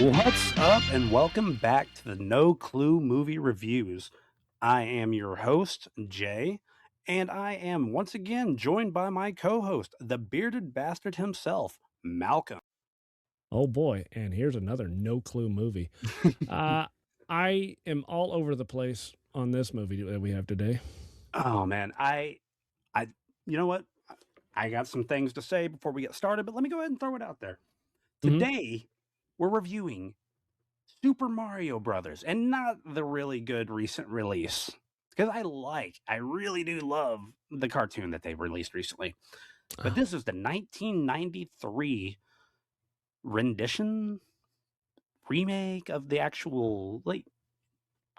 What's up, and welcome back to the No Clue Movie Reviews. I am your host, Jay, and I am once again joined by my co host, the bearded bastard himself, Malcolm. Oh boy, and here's another no clue movie. Uh, I am all over the place on this movie that we have today. Oh man, I, you know what? I got some things to say before we get started, but let me go ahead and throw it out there. Mhm. Today, we're reviewing Super Mario Brothers, and not the really good recent release. Because I really do love the cartoon that they've released recently. But Oh, this is the 1993 rendition, remake of the actual is it?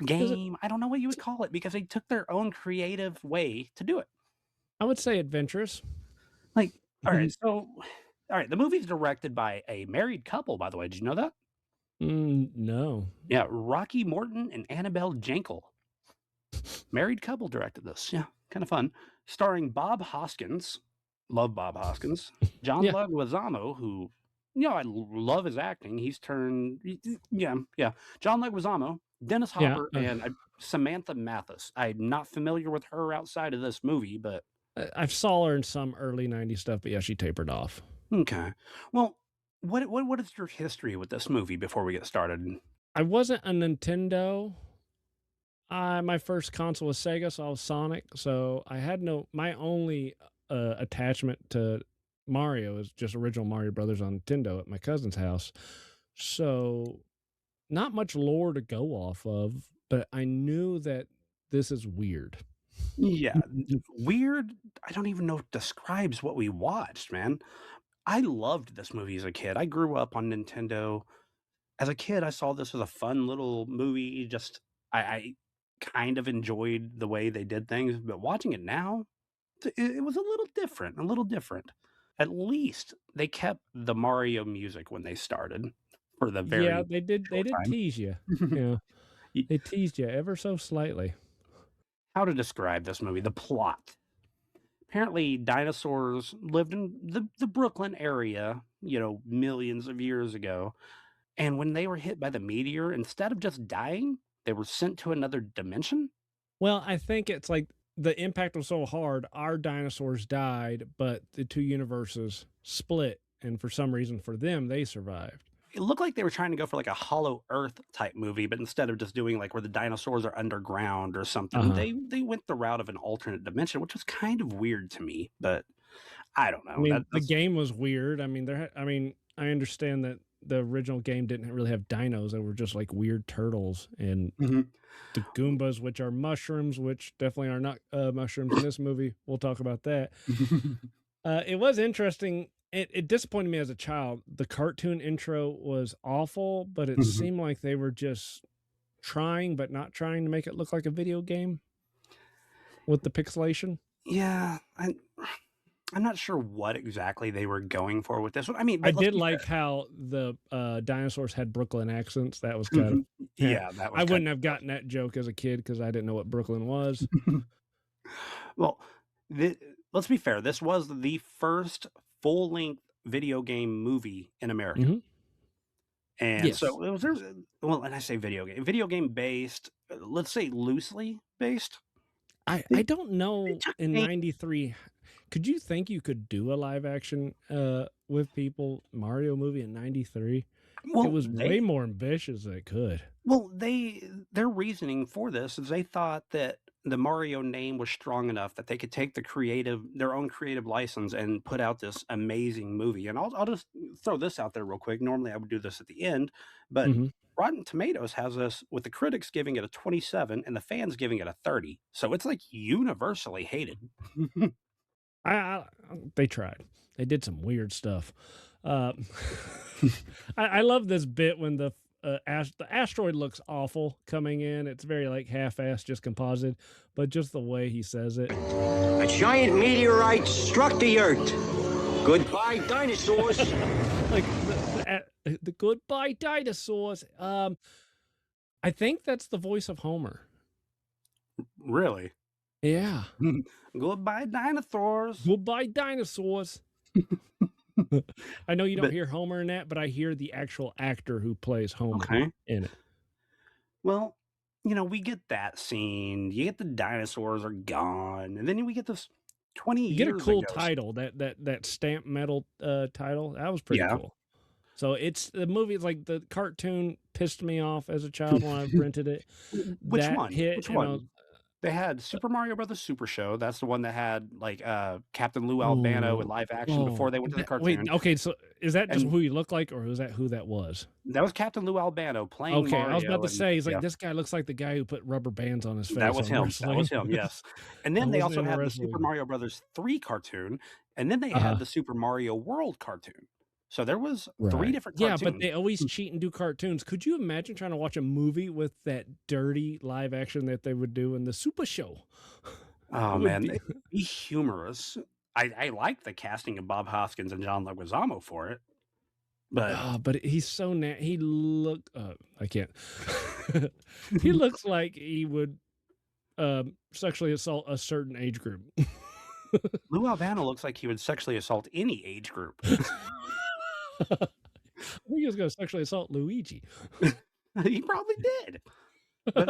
game. I don't know what you would call it because they took their own creative way to do it. I would say adventurous. Like, all right, the movie's directed by a married couple, by the way. Did you know that? No. Yeah, Rocky Morton and Annabelle Jankel. Married couple directed this. Yeah, kind of fun. Starring Bob Hoskins. Love Bob Hoskins. John Yeah, Leguizamo, who, I love his acting. He's turned, yeah. John Leguizamo, Dennis yeah. Hopper, and Samantha Mathis. I'm not familiar with her outside of this movie, but I saw her in some early '90s stuff, but yeah, she tapered off. okay. Well, what is your history with this movie before we get started? I wasn't a Nintendo. My first console was Sega, so I was Sonic. So I had my only attachment to Mario is just original Mario Brothers on Nintendo at my cousin's house. So not much lore to go off of, but I knew that this is weird. Yeah, weird. I don't even know if describes what we watched, man. I loved this movie as a kid. I grew up on Nintendo. As a kid, I saw this as a fun little movie. Just I kind of enjoyed the way they did things, but watching it now, it was a little different. A little different. At least they kept the Mario music when they started for the Yeah, very they short did time. tease you. Yeah, Y- they teased you ever so slightly. How to describe this movie? The plot. Apparently, dinosaurs lived in the Brooklyn area, millions of years ago. And when they were hit by the meteor, instead of just dying, they were sent to another dimension? Well, I think it's like the impact was so hard, our dinosaurs died, but the two universes split, and for some reason for them, they survived. It looked like they were trying to go for like a Hollow Earth type movie, but instead of just doing like where the dinosaurs are underground or something, Uh-huh. they went the route of an alternate dimension, which was kind of weird to me. But I don't I know. mean, the That's game was weird. I mean, I understand that the original game didn't really have dinos; they were just like weird turtles and Mhm. the Goombas, which are mushrooms, which definitely are not mushrooms in this movie. We'll talk about that. It was interesting. It disappointed me as a child. The cartoon intro was awful, but it Mhm. seemed like they were just trying, but not trying to make it look like a video game with the pixelation. Yeah, I'm not sure what exactly they were going for with this one. I mean, I but let's did be like fair. how the dinosaurs had Brooklyn accents. That was kind of, Mhm. Yeah, that I was kind wouldn't have gotten that joke as a kid because I didn't know what Brooklyn was. of well, the let's be fair, this was the first full-length video game movie in America. Hmm. And Yes. so it was there's well, and I say video game based, let's say loosely based. I They don't they know took in a '93, could you think you could do a live action with people Mario movie in '93? It well, was way they more ambitious than it could. well, their reasoning for this is they thought that the Mario name was strong enough that they could take their own creative license and put out this amazing movie. And I'll just throw this out there real quick. Normally I would do this at the end, but Hmm. Rotten Tomatoes has us with the critics giving it a 27 and the fans giving it a 30. So it's like universally hated. I they tried. They did some weird stuff. Uh, I love this bit when the asteroid looks awful coming in. It's very like half-assed, just composite, but just the way he says it. A giant meteorite struck the Earth. Goodbye, dinosaurs. Like the goodbye dinosaurs. I think that's the voice of Homer. Really? Yeah. Goodbye, dinosaurs. Goodbye dinosaurs. I know you don't But hear Homer in that, but I hear the actual actor who plays Homer okay. in it. Well, we get that scene. You get the dinosaurs are gone, and then we get this 20 You get a years cool ago. title, that stamp metal, title, that was pretty Yeah. coal. So it's the movie, it's like the cartoon pissed me off as a child when I rented it. Which That one? hit, Which and I was one? They had Super Mario Brothers Super Show. That's the one that had like Captain Lou Albano in ooh, live action before oh, they went to the that wait, cartoon. okay, so is that just And who he looked like, or was that who that was? that was Captain Lou Albano playing Okay, I was about Mario, to and say, he's like, yeah, "This guy looks like the guy who put rubber bands on his that face was on him. That was wrestling." him, yes. And I then they wasn't also into had the Super wrestling. Mario Brothers 3 cartoon, and then they had Uh-huh. the Super Mario World cartoon. So there was 3 Right. different Yeah, but cartoons. they always cheat and do cartoons. Could you imagine trying to watch a movie with that dirty live action that they would do in the Super Show? Oh, It would man, be they be humorous. I like the casting of Bob Hoskins and John Leguizamo for it, but but he's so he look I can't. He looks like he would, sexually assault a certain age group. Lou Albano looks like he would sexually assault any age group. I think he was gonna sexually assault Luigi. He probably did. But,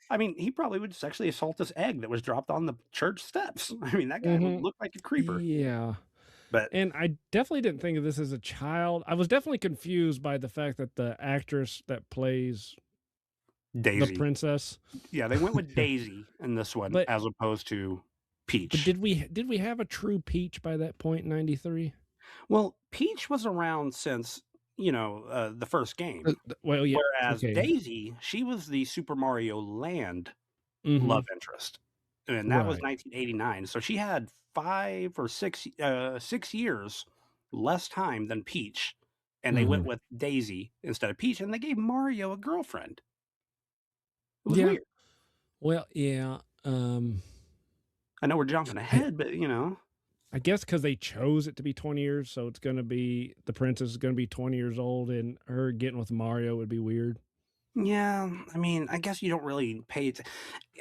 I mean, he probably would sexually assault this egg that was dropped on the church steps. I mean, that guy would Mhm. look like a creeper. Yeah. But And I definitely didn't think of this as a child. I was definitely confused by the fact that the actress that plays the Daisy. princess. Yeah, they went with Daisy in this one But as opposed to but Peach. did we have a true Peach by that point in '93? Well, Peach was around since, the first game, Well, yeah, whereas okay. Daisy, she was the Super Mario Land love Mhm. interest, and that was Right. 1989, so she had 5 or 6 years less time than Peach, and they went Mhm. with Daisy instead of Peach, and they gave Mario a girlfriend. It was Yeah. weird. Well, yeah, I know we're jumping I ahead, but, I guess because they chose it to be 20 years, so it's gonna be the princess is gonna be 20 years old, and her getting with Mario would be weird. yeah, I mean, I guess you don't really pay it.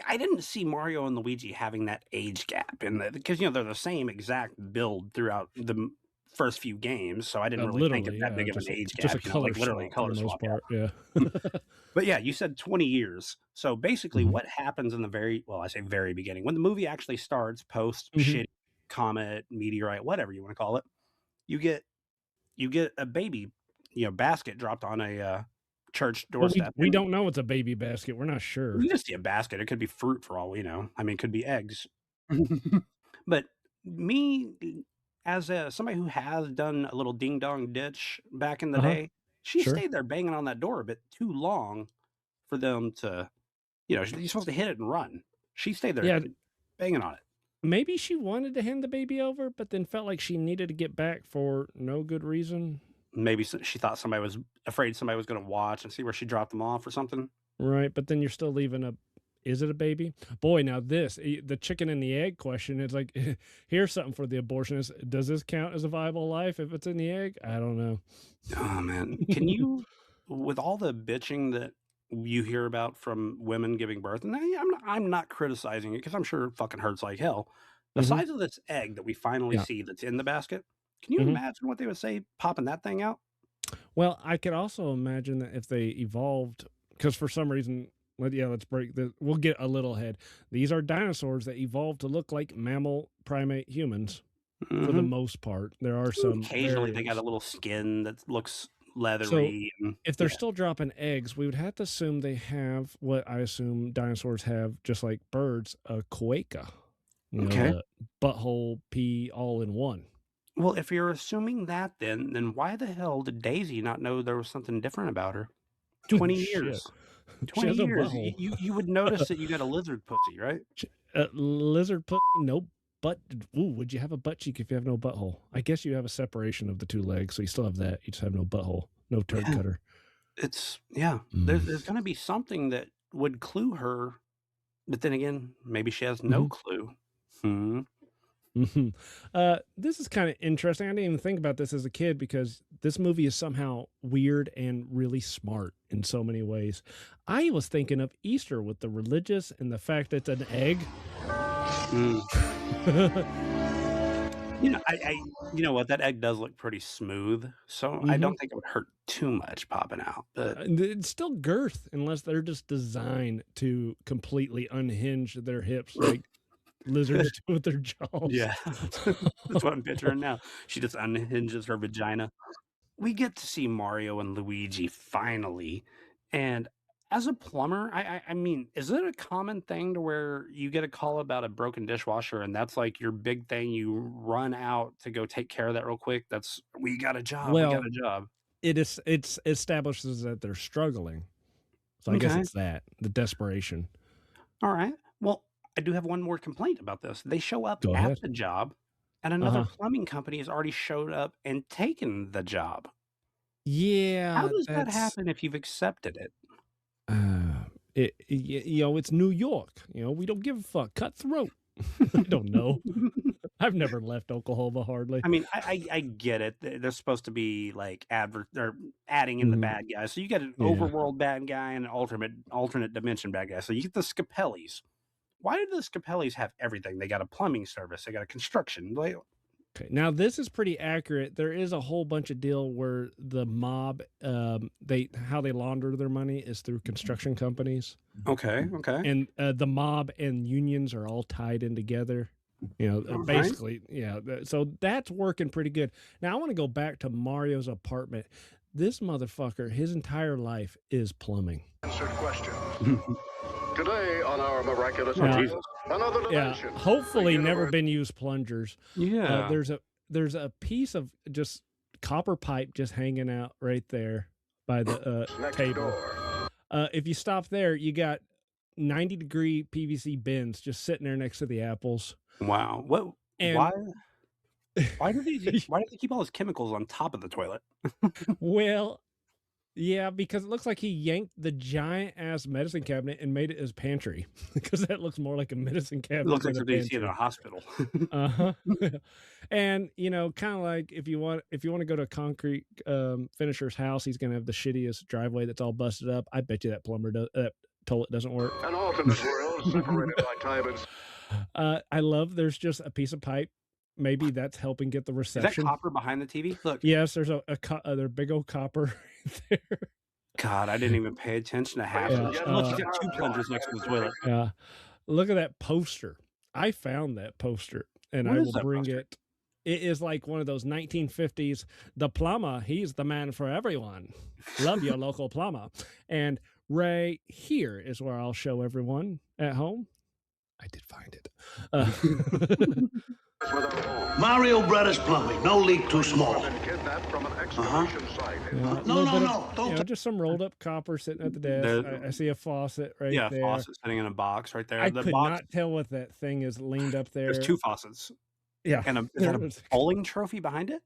I didn't see Mario and Luigi having that age gap in the because they're the same exact build throughout the first few games, so I didn't really think of Literally, that yeah, big of an age just a gap, color like literally a swap for color the most swap. part, yeah. Yeah. But yeah, you said 20 years. So basically, Mhm. what happens in the I say very beginning, when the movie actually starts, post Mhm. shit, comet, meteorite, whatever you want to call it, you get a baby, basket dropped on a church Well, we doorstep, we don't know it's a baby basket, we're not sure. you just see a basket. It could be fruit for all we know. I mean, it could be eggs. But me, as somebody who has done a little ding dong ditch back in the Uh-huh, day, she sure. stayed there banging on that door a bit too long for them to, you're supposed to hit it and run. She stayed there Yeah, banging on it. maybe she wanted to hand the baby over, but then felt like she needed to get back for no good reason. Maybe she thought somebody was afraid somebody was going to watch and see where she dropped them off or something. Right, but then you're still leaving a is it a baby? Boy, now the chicken and the egg question, it's like, here's something for the abortionist. Does this count as a viable life if it's in the egg? I don't know. Oh man, can you, with all the bitching that you hear about from women giving birth, and I'm not criticizing it because I'm sure it fucking hurts like hell. The Mhm. size of this egg that we finally Yeah. see that's in the basket, can you Mhm. imagine what they would say popping that thing out? Well, I could also imagine that if they evolved, because for some reason, let's break the. We'll get a little ahead. These are dinosaurs that evolved to look like mammal primate humans for the Hmm. most part. There are some Occasionally, they got variants. a little skin that looks So leathery, and if they're yeah. still dropping eggs, we would have to assume they have what I assume dinosaurs have, just like birds, a cloaca. Okay. The butthole pee all in one. Well, if you're assuming that, then why the hell did Daisy not know there was something different about her? 20 Shit. years. She 20 has a years. butthole. You would notice that you got a lizard pussy, right? Lizard pussy, no butt. Ooh, would you have a butt cheek if you have no butthole? I guess you have a separation of the two legs, so you still have that. You just have no butthole, no turd Yeah, cutter. yeah. Mm. There's gonna be something that would clue her, but then again, maybe she has no Mhm. clue. Hmm. Mhm. This is kind of interesting. I didn't even think about this as a kid because this movie is somehow weird and really smart in so many ways. I was thinking of Easter with the religious and the fact that it's an egg. Mm. You know what? That egg does look pretty smooth, so I Mhm. don't think it would hurt too much popping out, but And it's still girth unless they're just designed to completely unhinge their hips like lizards do with their jaws. yeah, that's what I'm picturing now. She just unhinges her vagina. We get to see Mario and Luigi finally, and as a plumber, I mean, is it a common thing to where you get a call about a broken dishwasher and that's, like, your big thing, you run out to go take care of that real quick? That's, "We got a job, we got Well, a job." it's establishes that they're struggling. So I guess Okay. it's that, the desperation. Alright. Well, I do have one more complaint about this. They show up Go at ahead. the job, and another Uh-huh. plumbing company has already showed up and taken the job. How Yeah, does that that's happen if you've accepted it? uh, it's New York, we don't give a fuck, cutthroat. I don't know. I've never left Oklahoma hardly. I mean, I get it. They're supposed to be, like, advert or adding in the Mhm. bad guys. So you get an Yeah. overworld bad guy and an alternate dimension bad guy. So you get the Scapellis. Why do the Scapellis have everything? They got a plumbing service, they got a construction, like. Okay, now this is pretty accurate. There is a whole bunch of deal where the mob, they how they launder their money is through construction companies, Okay, okay. and the mob and unions are all tied in together. Alright. Basically, yeah. So that's working pretty good. Now I want to go back to Mario's apartment. This motherfucker, his entire life is plumbing. Answered question. Today on our miraculous Oh, Now, tale, Jesus. another yeah, dimension. The hopefully never universe. been used plungers. Yeah. There's a piece of just copper pipe just hanging out right there by the Next table. door. If you stop there, you got 90-degree PVC bins just sitting there next to the apples. Wow. What And why do they keep all those chemicals on top of the toilet? well, yeah, because it looks like he yanked the giant ass medicine cabinet and made it his pantry because that looks more like a medicine It cabinet looks like than a something you see in a pantry. hospital. Uh-huh. And, kinda like if you wanna go to a concrete, finisher's house, he's gonna have the shittiest driveway that's all busted up. I bet you that toilet doesn't work. An alternate world separated by time and I love there's just a piece of pipe. Maybe that's helping get the Is that reception. copper behind the TV? Look. Yes, there's a big old copper right there. God, I didn't even pay attention to half of Yeah, this shit. Look, he's got 2 plungers next to the toilet. yeah. Look at that poster. I found that poster, and What I is will that bring poster? it. It is like one of those 1950s, "The plumber, he's the man for everyone. Love your local plumber." And right here is where I'll show everyone at home. I did find it. with our home. Mario Brothers Plumbing. No leak too small. Been kidnapped from an excavation site. Yeah, a No, little no, bit of, no. Don't. just some rolled up copper sitting at the desk. There I see a faucet right yeah, there. faucet sitting in a box right there. I The could box not tell what that thing is leaned up there's there. 2 faucets. Yeah, And a is that there a was. bowling trophy behind it?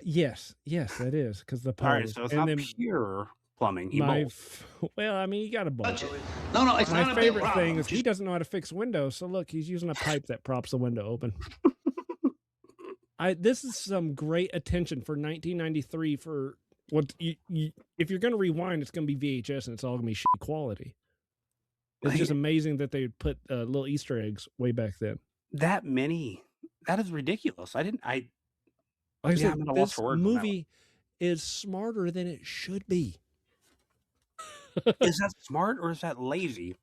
Yes, yes, that is because the Alright, pose, so it's and not then pure plumbing, he my bowls. f well, I mean, you gotta bowl. Touch it. No, no, it's My not a big favorite problem. thing is he Just doesn't know how to fix windows, so look, he's using a pipe that props the window open. This is some great attention for 1993 for what you if you're gonna rewind, it's gonna be VHS and it's all gonna be shitty quality. It's just Like, amazing that they put, little Easter eggs way back then. that many? That is ridiculous. I Like I yeah, I'm said, at a loss this for words on that one. movie is smarter than it should be. Is that smart or is that lazy?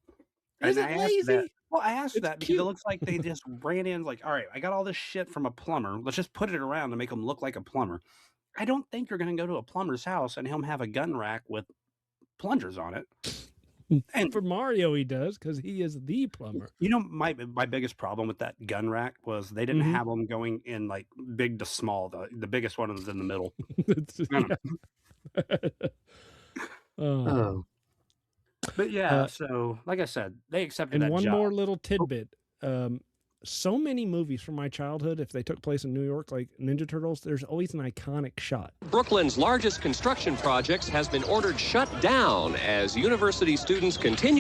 Is And it I asked that lazy? well, I asked It's that because it cute. looks like they just ran in like, "Alright, I got all this shit from a plumber. Let's just put it around to make him look like a plumber." I don't think you're gonna go to a plumber's house and him have a gun rack with plungers on it. And, For Mario, he does because he is the plumber. my biggest problem with that gun rack was they didn't Mhm. have them going in, like, big to small. The biggest one was in the middle. It's I don't yeah. Oh, Oh. But, yeah, uh, so, like I said, they accepted and that one job. more little Oh, tidbit, so many movies from my childhood, if they took place in New York, like Ninja Turtles, there's always an iconic shot. Brooklyn's largest construction projects has been ordered shut down as university students continue.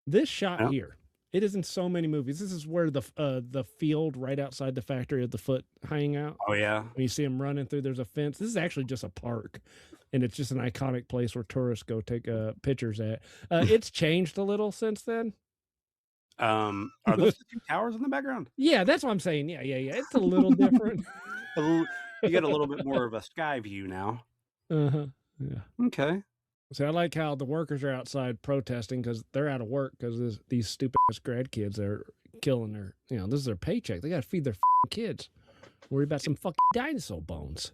This shot yeah. here, it is in so many movies. This is where the field right outside the factory of the foot hanging out. Oh, yeah. When you see him running through, there's a fence. This is actually just a park, and it's just an iconic place where tourists go take pictures at. It's changed a little since then. Are those the 2 towers in the background? Yeah, that's what I'm saying. Yeah, yeah, yeah. It's a little different. A l You get a little bit more of a sky view now. Uh-huh. Yeah. Okay. So I like how the workers are outside protesting because they're out of work because these stupid ass grad kids are killing their, this is their paycheck. They got to feed their kids. Worry about some fucking dinosaur bones.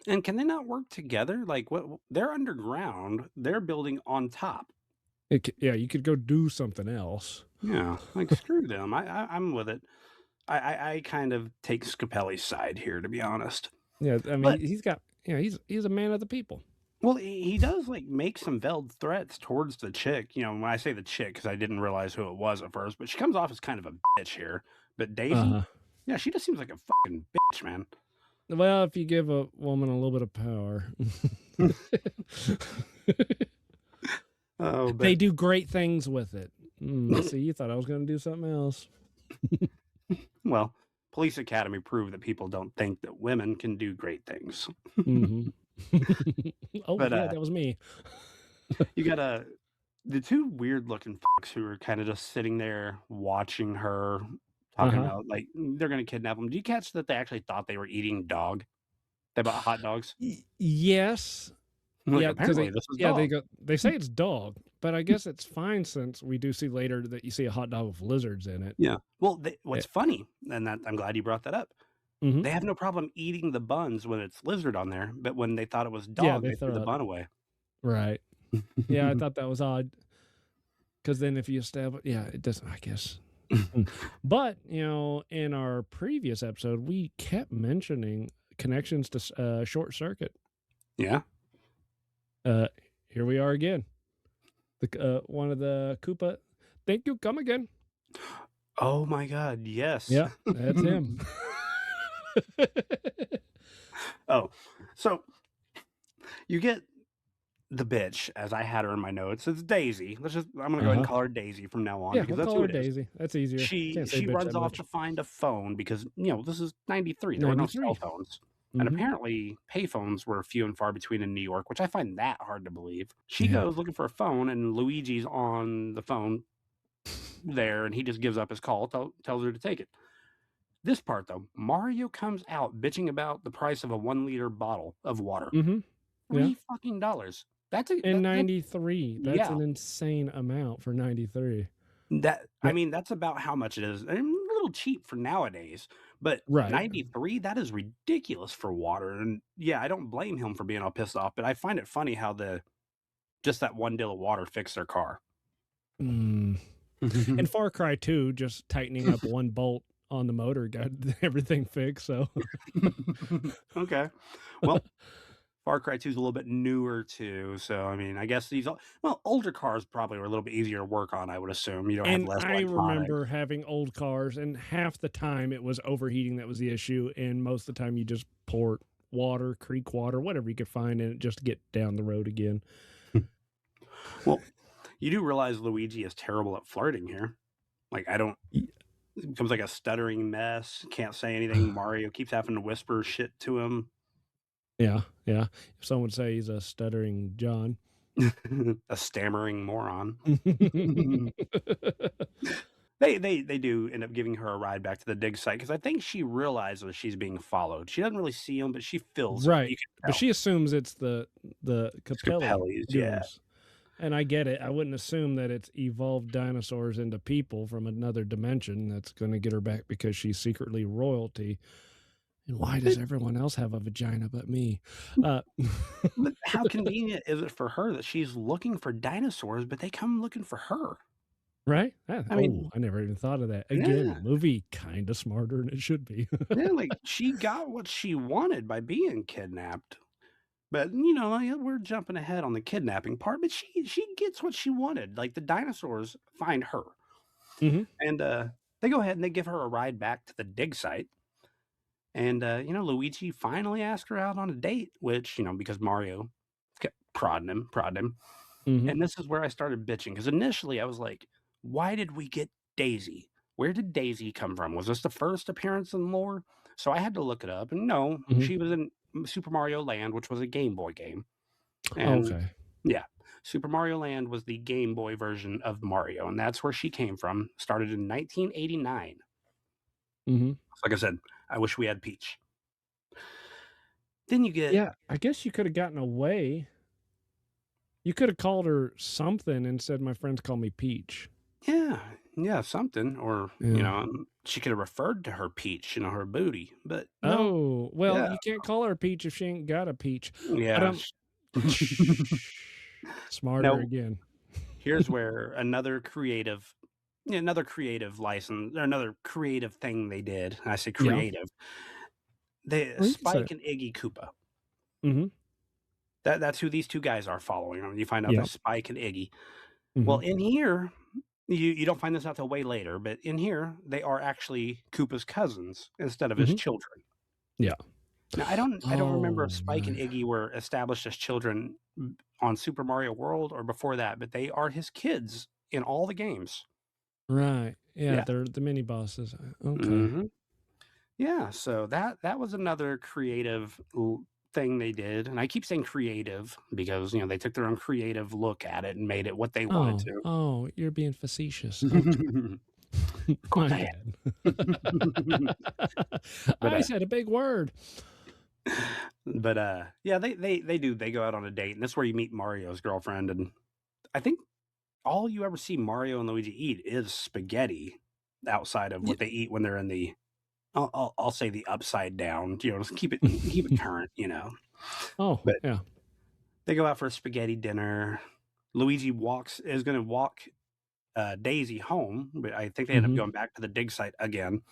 And can they not work together? Like, what they're underground, they're building on top. Yeah, you could go do something else. Yeah, like, screw them. I'm with it. I kind of take Scapelli's side here, to be honest. Yeah, I mean, But he's a man of the people. well, he does, like, make some veiled threats towards the chick, when I say the chick, because I didn't realize who it was at first, but she comes off as kind of a bitch here. But Daisy? Uh-huh. Yeah, she just seems like a fucking bitch, man. Well, if you give a woman a little bit of power, Oh, they but do great things with it. See, you thought I was going to do something else. well, Police Academy proved that people don't think that women can do great things. Mhm. Oh, But, yeah, that was me. you got the 2 weird looking fucks who are kinda just sitting there watching her, talking Uh-huh. about, like, they're gonna kidnap them. Do you catch that they actually thought they were eating dog? They bought hot dogs? Yes. Like, Yeah, because apparently this is they dog. they say it's dog, but I guess it's fine since we do see later that you see a hot dog with lizards in it. Yeah. Well, Eh, what's funny, and that I'm glad you brought that up, mhm. they have no problem eating the buns when it's lizard on there, but when they thought it was Yeah, dog, they they threw the throw it. bun away. Right. Yeah, I thought that was odd because then if you it doesn't, I guess. But, in our previous episode, we kept mentioning connections to Short Circuit. Yeah. Uh, Here we are again. One of the Koopa. Thank you. Come again. Oh my god, yes. Yeah, that's him. Oh, so you get the bitch, as I had her in my notes. It's Daisy. I'm gonna go ahead and Uh-huh. call her Daisy from now on Yeah, because we'll that's call who her it is. Daisy. That's easier. She Can't say she bitch runs that off much. to find a phone because, this is '93. There were no cell 93. phones. And Mhm. apparently payphones were few and far between in New York, which I find that hard to believe. She Yeah. goes looking for a phone and Luigi's on the phone there and he just gives up his call, tells her to take it. This part though, Mario comes out bitching about the price of a 1-liter bottle of water. Mhm. Yeah. $3 fucking. That's a In that 93. That's yeah. an insane amount for 93. I That mean, that's about how much it is. And a little cheap for nowadays, but right. 93, that is ridiculous for water. And yeah, I don't blame him for being all pissed off, but I find it funny how just that one deal of water fixed their car. Mm. And Far Cry 2, just tightening up one bolt on the motor got everything fixed, so Okay. Well, Far Cry 2 is a little bit newer too, so I mean, I guess older cars probably were a little bit easier to work on, I would assume. You don't have And less I electronics. remember having old cars, and half the time it was overheating that was the issue, and most of the time you just pour water, creek water, whatever you could find in it just to get down the road again. Well, you do realize Luigi is terrible at flirting here. Like, I don't Y it becomes like a stuttering mess, can't say anything. Mario keeps having to whisper shit to him. Yeah, yeah. Some would say he's a stuttering John. A stammering moron. They do end up giving her a ride back to the dig site because I think she realizes she's being followed. She doesn't really see him, but she feels it. Right, You can but tell. she assumes it's the Capelli Scapelli's, yeah. goons, and I get it. I wouldn't assume that it's evolved dinosaurs into people from another dimension that's gonna get her back because she's secretly royalty, and why does everyone else have a vagina but me? Uh, But how convenient is it for her that she's looking for dinosaurs, but they come looking for her? right? I mean, I never even thought of that. Again, yeah. movie kinda smarter than it should be. Yeah, like, she got what she wanted by being kidnapped. But, like, we're jumping ahead on the kidnapping part, but she gets what she wanted. Like, the dinosaurs find her. Mhm. And, they go ahead and they give her a ride back to the dig site. And, Luigi finally asked her out on a date, which, because Mario kept prodding him. Mhm. And this is where I started bitching because initially I was like, why did we get Daisy? Where did Daisy come from? Was this the first appearance in lore? So I had to look it up, and no, Mhm. she was in Super Mario Land, which was a Game Boy game. And Okay. Yeah. Super Mario Land was the Game Boy version of Mario, and that's where she came from. Started in 1989. Mhm. Like I said, I wish we had Peach. Then you get Yeah, I guess you coulda gotten away. You coulda called her something and said, "My friends call me Peach." yeah, yeah, something, or Yeah. she could have referred to her Peach, her booty, but no, Oh, well, yeah, you can't call her Peach if she ain't got a peach. But, yeah. smarter Now, again. here's where another creative license, or another creative thing they did. And I say Yeah. creative. The Well, you can say it. Spike and Iggy Koopa. Mhm. That's who these two guys are following. You find out Yeah. there's Spike and Iggy. Well, Mhm. in here, you don't find this out till way later, but in here, they are actually Koopa's cousins instead of his Mhm. children. Yeah. Now, I don't remember if Oh, Spike and right. Iggy were established as children on Super Mario World or before that, but they are his kids in all the games. Right. Yeah, Yeah. they're the mini bosses. Okay. Mhm. Yeah, so that was another creative thing they did, and I keep saying creative because they took their own creative look at it and made it what they wanted Oh, to. oh, you're being facetious. Okay. Of course My I bad. am. but I said a big word. yeah, they go out on a date, and that's where you meet Mario's girlfriend, and I think all you ever see Mario and Luigi eat is spaghetti outside of Ye what they eat when they're in the I'll say the upside down, just keep it current. Oh, But yeah. they go out for a spaghetti dinner. Luigi is gonna walk, Daisy home, but I think they end up Mhm. going back to the dig site again.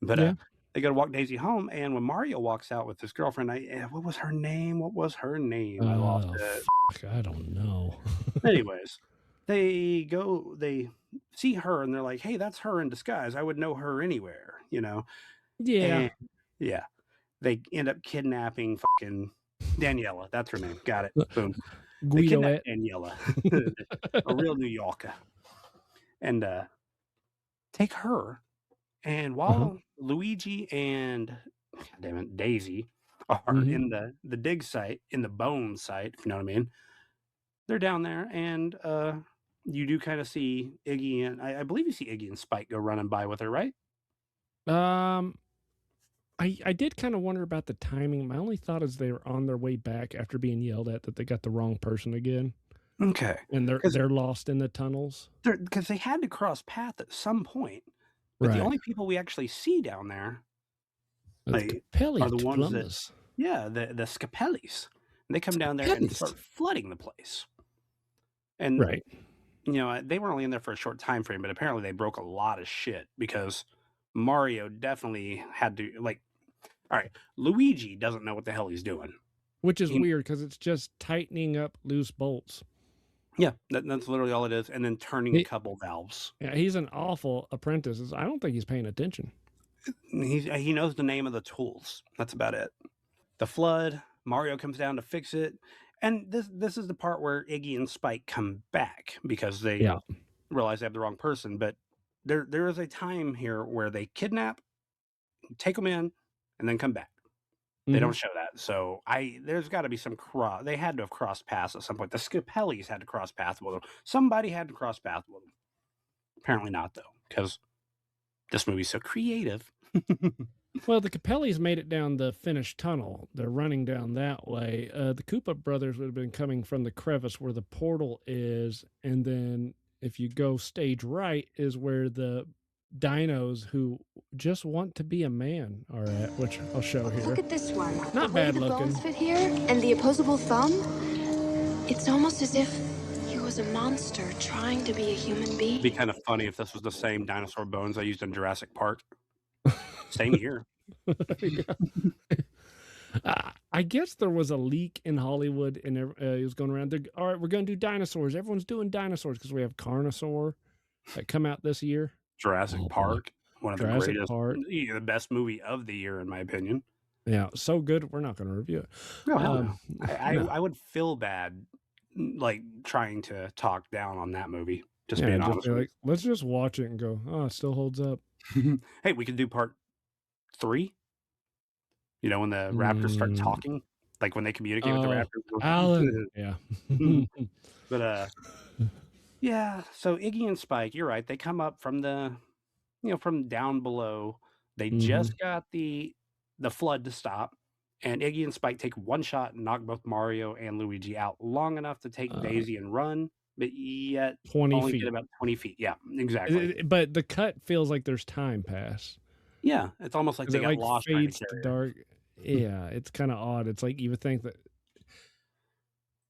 But, Yeah. they gotta walk Daisy home, and when Mario walks out with his girlfriend, what was her name? What was her name? I lost Oh, it. I don't know. Anyways, they see her, and they're like, "Hey, that's her in disguise. I would know her anywhere?" Yeah. And yeah, they end up kidnapping fucking Daniela, that's her name, got it, boom. They kidnap Guidoette. Daniela, a real New Yorker, and, take her, and Uh-huh. while Luigi and, God damn it, Daisy are Mhm. in the dig site, in the bone site, if you know what I mean, they're down there, and, you do kinda see Iggy and I believe you see Iggy and Spike go running by with her, right? Um, I did kinda wonder about the timing. My only thought is they were on their way back after being yelled at that they got the wrong person again, Okay, and because they're lost in the tunnels. they had to cross path at some point, but the Right. only people we actually see down there, The like, are Capelli the to ones that Columbus. yeah, the Scapellis. They come down there and Scapellis. start flooding the place, and, Right. they were only in there for a short time frame, but apparently they broke a lot of shit because Mario definitely had to, like, alright, Luigi doesn't know what the hell he's doing. Which is He weird because it's just tightening up loose bolts. Yeah, that's literally all it is, and then turning a He couple valves. Yeah, he's an awful apprentice. I don't think he's paying attention. He knows the name of the tools, that's about it. The flood, Mario comes down to fix it, and this is the part where Iggy and Spike come back because they Yeah. realize they have the wrong person, but there is a time here where they kidnap, take them in, and then come back. They don't Mhm. show that, so there's gotta be some they had to have crossed paths at some point. The Scapellis had to cross paths with them. Somebody had to cross paths with them. Apparently not, though, because this movie's so creative. Well, the Capellis made it down the finished tunnel. They're running down that way. The Koopa brothers would have been coming from the crevice where the portal is, and then if you go stage right is where the dinos who just want to be a man are at, which I'll show Look here. at this one. The Not way bad the bones looking. fit here and the opposable thumb. It's almost as if he was a monster trying to be a human It'd be being. kind of funny if this was the same dinosaur bones I used in Jurassic Park. Same year. Yeah. I guess there was a leak in Hollywood, and it was going around. All right, we're going to do dinosaurs. Everyone's doing dinosaurs because we have Carnosaur that come out this year. Jurassic Oh boy, Park, one of the Jurassic greatest, Park. the best movie of the year, in my opinion. Yeah, so good. We're not going to review it. No, hell no. No. I would feel bad, like, trying to talk down on that movie, just Yeah, being just honest be with like, let's just watch it and go. Oh, it still holds up. you. Hey, we could do part 3, when the raptors start Mm, talking. like when they communicate with the Oh, raptors. Alan. Yeah. But yeah. So Iggy and Spike, you're right. They come up from from down below. They Mhm. just got the flood to stop, and Iggy and Spike take one shot and knock both Mario and Luigi out long enough to take Uh, Daisy and run, but yet 20 only get feet. about 20 feet. Yeah, exactly. But the cut feels like there's time pass Yeah, it's almost like 'cause they it, got like, lost trying to fades to carry her. dark. Yeah, it's kinda odd. It's like you would think that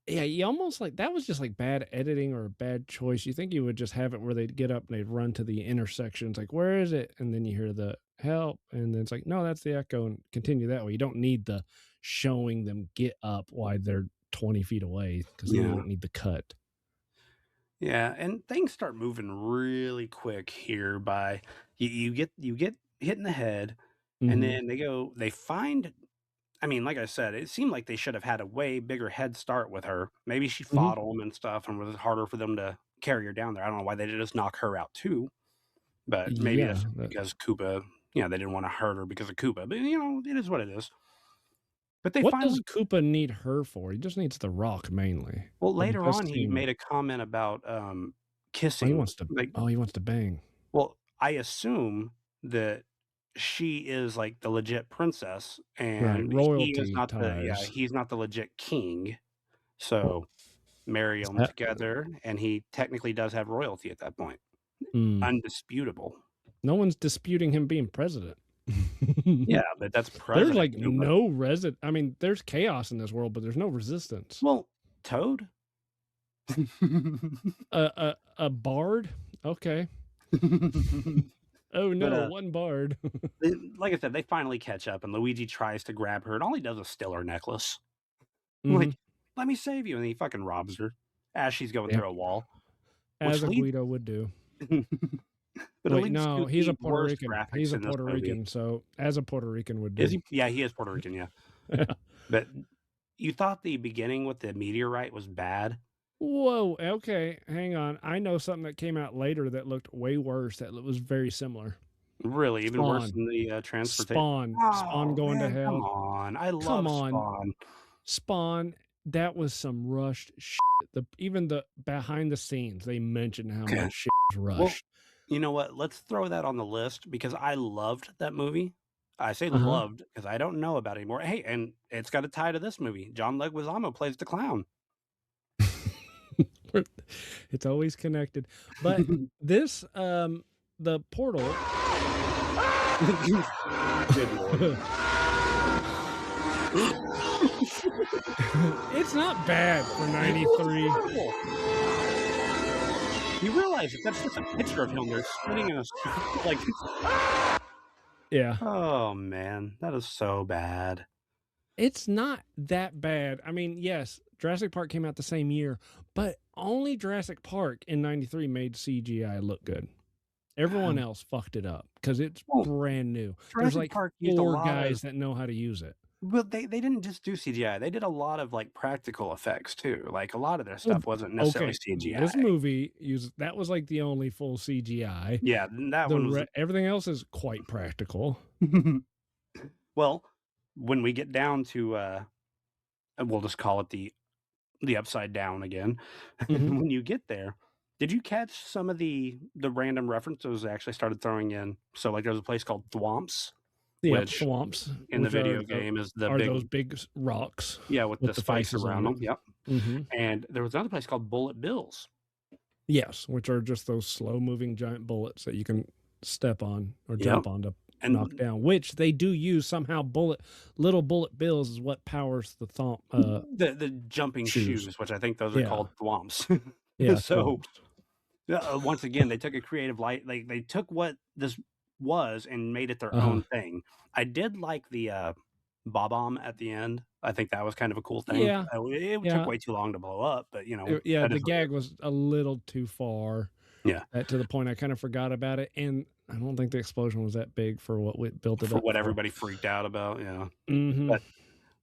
yeah, you almost like that was just, like, bad editing or a bad choice. You think you would just have it where they'd get up and they'd run to the intersection. It's like, "Where is it?" And then you hear the, "Help," and then it's like, "No, that's the echo," and continue that way. You don't need the showing them get up while they're 20 feet away because then you Yeah. don't need the cut. Yeah, and things start moving really quick here by you get hit in the head, and Mhm. then they find I mean, like I said, it seemed like they should have had a way bigger head start with her. Maybe she Mhm. fought them and stuff and was harder for them to carry her down there. I don't know why they didn't just knock her out too, but maybe that's Yeah, just that because Koopa, they didn't wanna hurt her because of Koopa, but, it is what it is. But they what does finally Koopa need her for? He just needs the rock mainly, well, but it later does on, he seem made a comment about, oh, he kissing, wants to like oh, he wants to bang. well, I assume that she is, like, the legit princess, Right, and he is royalty not ties. he's not the legit king, so marry Is them that together, and he technically does have royalty at that point. mm. Undisputable. No one's disputing him being president. Yeah, but that's There's, President like, Koopa. no I mean, there's chaos in this world, but there's no resistance. Well, Toad? A bard? Okay. Oh, But, no, one bard. like I said, they finally catch up, and Luigi tries to grab her, and all he does is steal her necklace. Mhm. Like, "Let me save you," and he fucking robs her as she's going Yeah, through a wall, which as a leads Guido would do. but it Wait, leads no, to he's a the Puerto worst Rican. He's graphics a in this Puerto movie. Rican, so as a Puerto Rican would Is do. he? Yeah, he is Puerto Rican, yeah. But you thought the beginning with the meteorite was bad? Whoa, okay, hang on. I know something that came out later that looked way worse, that was very similar. Really, even worse Spawn. than the, transportation. Spawn Oh, going to man, come hell. on. I Come love on. Spawn. Spawn, that was some rushed shit. Even the behind the scenes, they mentioned how much shit was Well, rushed. you know what? Let's throw that on the list because I loved that movie. I say Uh-huh. loved because I don't know about it anymore. Hey, and it's got a tie to this movie. John Leguizamo plays the clown. It's always connected. But this, the portal Good lord. it's not bad for It looks 93. horrible. You realize that that's just a picture of him. They're spinning in a circle, like, Yeah. oh, man, that is so bad. It's not that bad. I mean, yes, Jurassic Park came out the same year, but only Jurassic Park in 93 made CGI look good. Everyone else fucked it up because it's Well, brand new. There's Jurassic like Park used a 4 lot of guys that know how to use it. well, they didn't just do CGI, they did a lot of, like, practical effects too, like, a lot of their Oh, stuff wasn't necessarily okay, CGI. this movie uses that was like the only full CGI. Yeah, that one was Everything else is quite practical. well, when we get down to, we'll just call it the upside down again. Mhm. When you get there, did you catch some of the random references they actually started throwing in? So, like, there's a place called Thwomps, Yep, which thwomps, in the which video game is the are big those big rocks yeah, with with the the spikes faces around on it. them, yep, Mhm. and there was another place called Bullet Bills. Yes, which are just those slow-moving giant bullets that you can step on or Yep, jump on to knock and down, which they do use somehow little bullet bills is what powers the the jumping shoes. shoes, which I think those are Yeah. called Thwomps. Yeah, So, thwomps. once again, they took a creative light they took what this was and made it their Uh-huh. own thing. I did like the, bob-omb at the end. I think that was kind of a cool thing. Yeah, It took yeah. way too long to blow up, but, Yeah, that the is what it gag is. was a little too far, Yeah, to the point I kinda forgot about it, and I don't think the explosion was that big for what we built it for up what for. everybody freaked out about, yeah. Mhm. But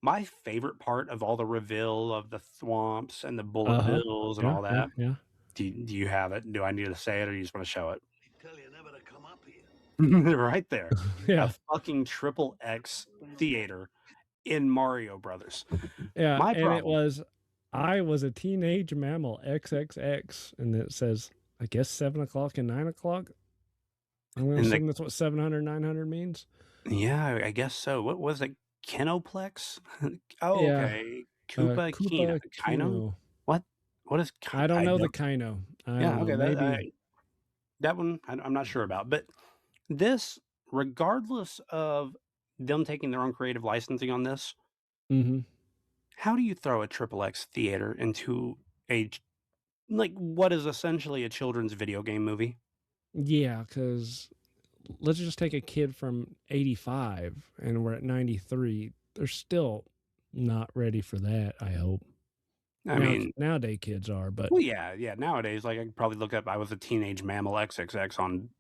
my favorite part of all the reveal of the thwomps and the bullet Uh-huh. bills and Yeah, all yeah, that, yeah. do you have it? Do I need to say it, or you just wanna show it? Tell you never to come up here. Right there. A Yeah. fucking triple X theater in Mario Brothers. Yeah, My and it problem. was, I was a teenage mammal, XXX, and it says, I guess 7 o'clock and 9 o'clock. I'm going to And assume that's what 700, 900 means. yeah, I guess so. What was it? Kinoplex? Oh, Yeah, okay. Koopa Kino. Koopa Kino? Kino. What? What is I don't I know the don't. Kino. I Yeah, don't know. okay. Maybe. That one I'm not sure about. But this, regardless of them taking their own creative licensing on this, Mm-hmm. how do you throw a triple X theater into like what is essentially a children's video game movie? Yeah, because let's just take a kid from 85 and we're at 93. They're still not ready for that, I hope. I mean, Nowadays kids are, but well, yeah. Nowadays, like I could probably look up "I was a teenage mammal XXX" on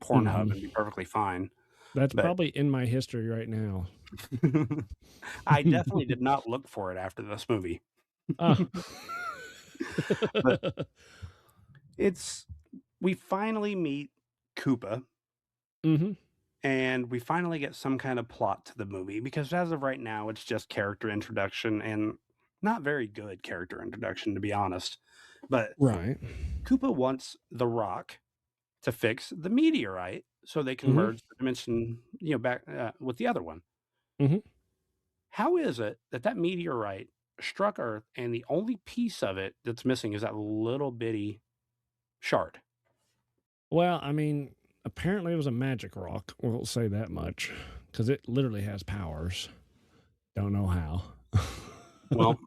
Pornhub mhm. and be perfectly fine. That's But probably in my history right now. I definitely did not look for it after this movie. Oh. But we finally meet Koopa, hmm and we finally get some kind of plot to the movie because as of right now, it's just character introduction and not very good character introduction, to be honest. But Right. Koopa wants the Rock to fix the meteorite so they can hmm merge the dimension, back with the other one. hmm How is it that that meteorite struck Earth and the only piece of it that's missing is that little bitty shard? Well, I mean, apparently it was a magic rock. We'll say that much because it literally has powers. Don't know how. Well,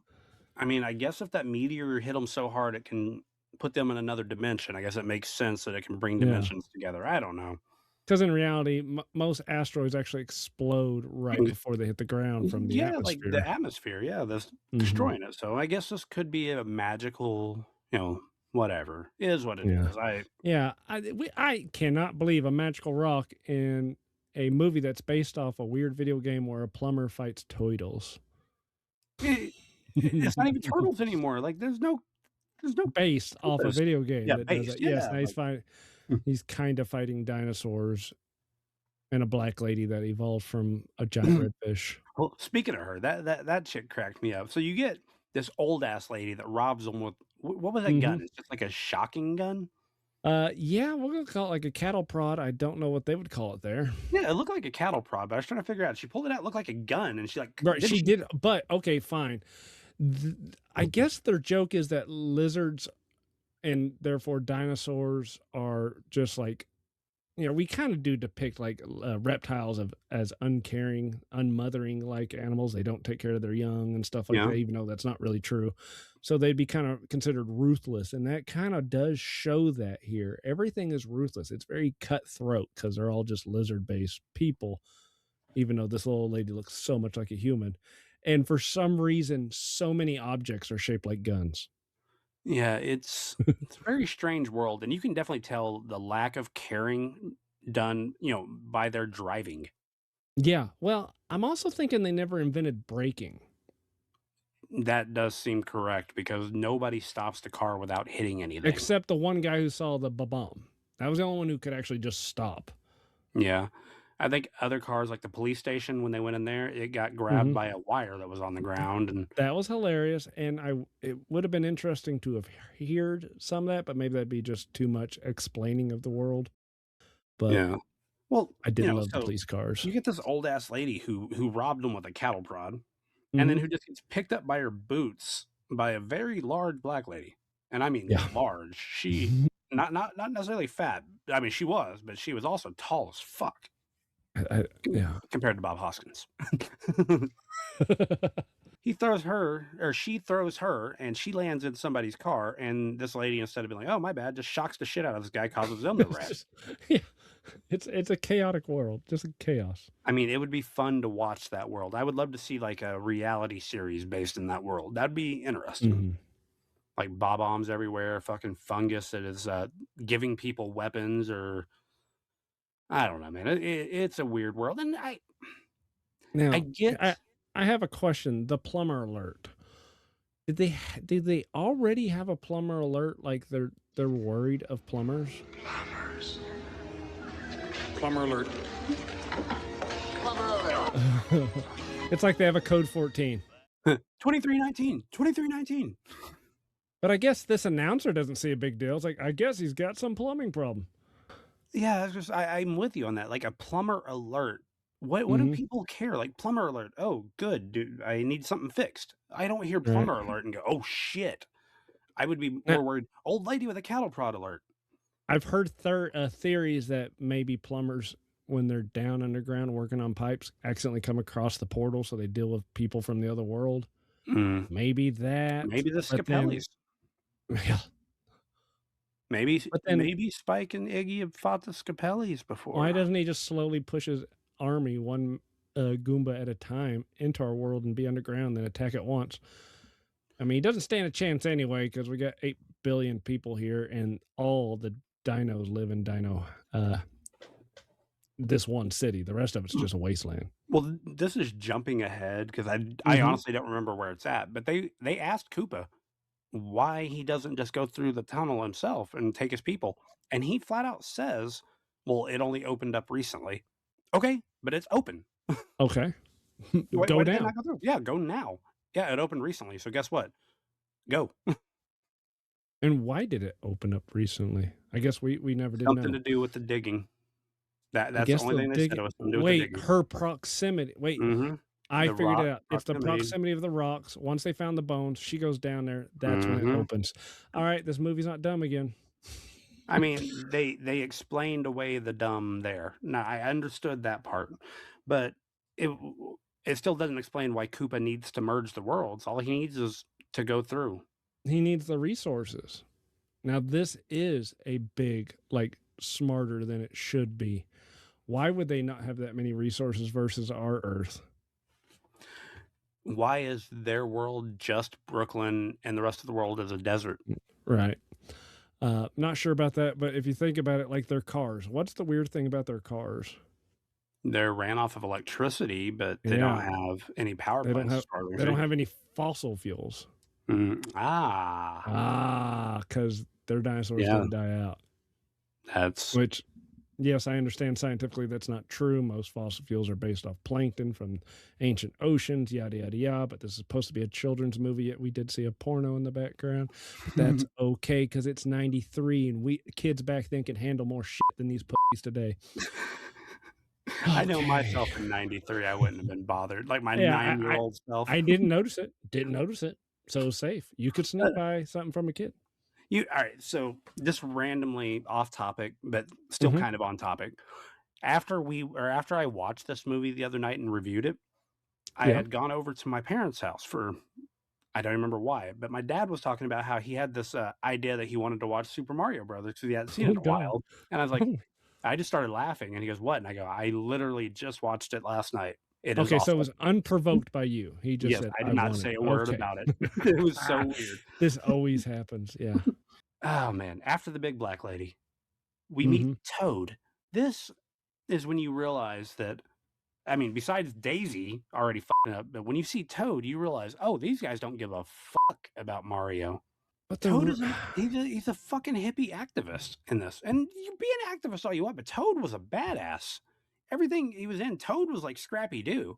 I mean, I guess if that meteor hit them so hard it can put them in another dimension, I guess it makes sense that it can bring Yeah. dimensions together. I don't know. Because in reality, most asteroids actually explode right before they hit the ground from the Yeah, like the atmosphere. atmosphere, yeah, that's hmm destroying it. So I guess this could be a magical, whatever. It is what it Yeah. is. Yeah. I cannot believe a magical rock in a movie that's based off a weird video game where a plumber fights turtles. It's not even turtles anymore. Like there's no Based off a Koopas. video game Yeah, that does based. that. Yes, Yeah, now like he's kind of fighting dinosaurs and a black lady that evolved from a giant redfish. well, speaking of her, that chick cracked me up. So you get this old ass lady that robs them with what was that hmm gun? It's just like a shocking gun. Yeah, we're gonna call it like a cattle prod. I don't know what they would call it there. Yeah, it looked like a cattle prod, but I was trying to figure out. She pulled it out, it looked like a gun, and she like Right, did she she? did, but okay, fine. I guess their joke is that lizards and therefore dinosaurs are just like, we kind of do depict like reptiles as uncaring, unmothering like animals. They don't take care of their young and stuff like Yeah, that, even though that's not really true. So they'd be kind of considered ruthless, and that kind of does show that here. Everything is ruthless. It's very cutthroat because they're all just lizard-based people, even though this little lady looks so much like a human. And for some reason, so many objects are shaped like guns. yeah. It's a very strange world, and you can definitely tell the lack of caring done, by their driving. Yeah. Well, I'm also thinking they never invented braking. That does seem correct because nobody stops the car without hitting anything. Except the one guy who saw the bomb. That was the only one who could actually just stop. Yeah. I think other cars, like the police station, when they went in there, it got grabbed Mhm. by a wire that was on the ground, and That was hilarious, and it would have been interesting to have heard some of that, but maybe that'd be just too much explaining of the world. But yeah. Well, I did love the so police cars. you get this old ass lady who robbed them with a cattle prod, and then Mhm. who just gets picked up by her boots by a very large black lady, and I mean Yeah. large. She not necessarily fat. I mean, she was, but she was also tall as fuck Yeah. compared to Bob Hoskins. He throws her, or she throws her, and she lands in somebody's car. And this lady, instead of being like, "Oh, my bad," just shocks the shit out of this guy, causes them to It's wreck. just yeah. It's a chaotic world, just a chaos. I mean, it would be fun to watch that world. I would love to see like a reality series based in that world. That'd be interesting. Mhm. Like bob-ombs everywhere, fucking fungus that is giving people weapons, or I don't know, man. It's a weird world, and I Now, get. I have a question. The plumber alert. Did they already have a plumber alert? Like they're worried of plumbers? Plumber alert. It's like they have a code 14. 2319, 2319. But I guess this announcer doesn't see a big deal. It's like, I guess he's got some plumbing problem. Yeah, it's just I'm with you on that. Like a plumber alert. What do Mhm. people care? Like plumber alert. Oh, good, dude. I need something fixed. I don't hear Right. plumber alert and go, oh shit. I would be Now, more worried. Old lady with a cattle prod alert. I've heard theories that maybe plumbers, when they're down underground working on pipes, accidentally come across the portal, so they deal with people from the other world. Mm, Maybe that, maybe the but then, Scapellis. yeah, Maybe but then maybe Spike and Iggy have fought the Scapellis why before. doesn't he just slowly push his army one Goomba at a time into our world and be underground, then attack at once? I mean, he doesn't stand a chance anyway because we got 8 billion people here, and all the dinos live in this one city. The rest of it's just a wasteland. Well, this is jumping ahead because I Mhm. honestly don't remember where it's at. But they asked Koopa why he doesn't just go through the tunnel himself and take his people, and he flat out says, "Well, it only opened up recently." Okay, but it's open. Okay. Why Go did they down. not go through? Yeah, go now. Yeah, it opened recently. So guess what? Go. And why did it open up recently? I guess we never did Something know. to do with the digging. I That's the guess only they'll thing they dig said. it. It was something to do with the Wait, digging. her proximity. Wait, Mhm. I The figured it rock out. It's the proximity. proximity of the rocks. Once they found the bones, she goes down there. That's when it Mhm. opens. All right, this movie's not dumb again. I mean, they explained away the dumb there. Now, I understood that part, but it it still doesn't explain why Koopa needs to merge the worlds. All he needs is to go through. He needs the resources. Now, this is a big, like, smarter than it should be. Why would they not have that many resources versus our Earth? Why is their world just Brooklyn and the rest of the world is a desert? Right. Not sure about that, but if you think about it, like their cars, what's the weird thing about their cars? They're ran off of electricity, but they don't Yeah, have any power they don't plants as have far as we they don't see. have any fossil fuels. Ah, Because their dinosaurs yeah, didn't die out. that's Which, yes, I understand scientifically that's not true. Most fossil fuels are based off plankton from ancient oceans, yada yada yada. But this is supposed to be a children's movie, yet we did see a porno in the background. But that's okay because it's '93, and we kids back then could handle more shit than these pussies today. I know Okay. myself in '93, I wouldn't have been bothered. Like my Yeah, 9-year-old self. I didn't notice it. Didn't notice it. So it was safe. You could Uh, sneak by something from a kid. all right, so just randomly off topic, but still Mhm. kind of on topic. After I watched this movie the other night and reviewed it, I Yeah. had gone over to my parents' house for I don't remember why, but my dad was talking about how he had this idea that he wanted to watch Super Mario Brothers because he hadn't seen it Oh in a God. while. And I was like, I just started laughing, and he goes, "What?" And I go, "I literally just watched it last night. It is Okay, so it was awesome." unprovoked by you. He just Yes, said, I "I did not want it." say a word Okay. about it. It was so weird. This always happens. Yeah. Oh man! After the big black lady, we meet Mhm. Toad. This is when you realize that. I mean, besides Daisy already fucking up, but when you see Toad, you realize, oh, these guys don't give a fuck about Mario. But Toad the is he's a fucking hippie activist in this, and you be an activist all you want, but Toad was a badass. Everything he was in, Toad was like Scrappy Doo.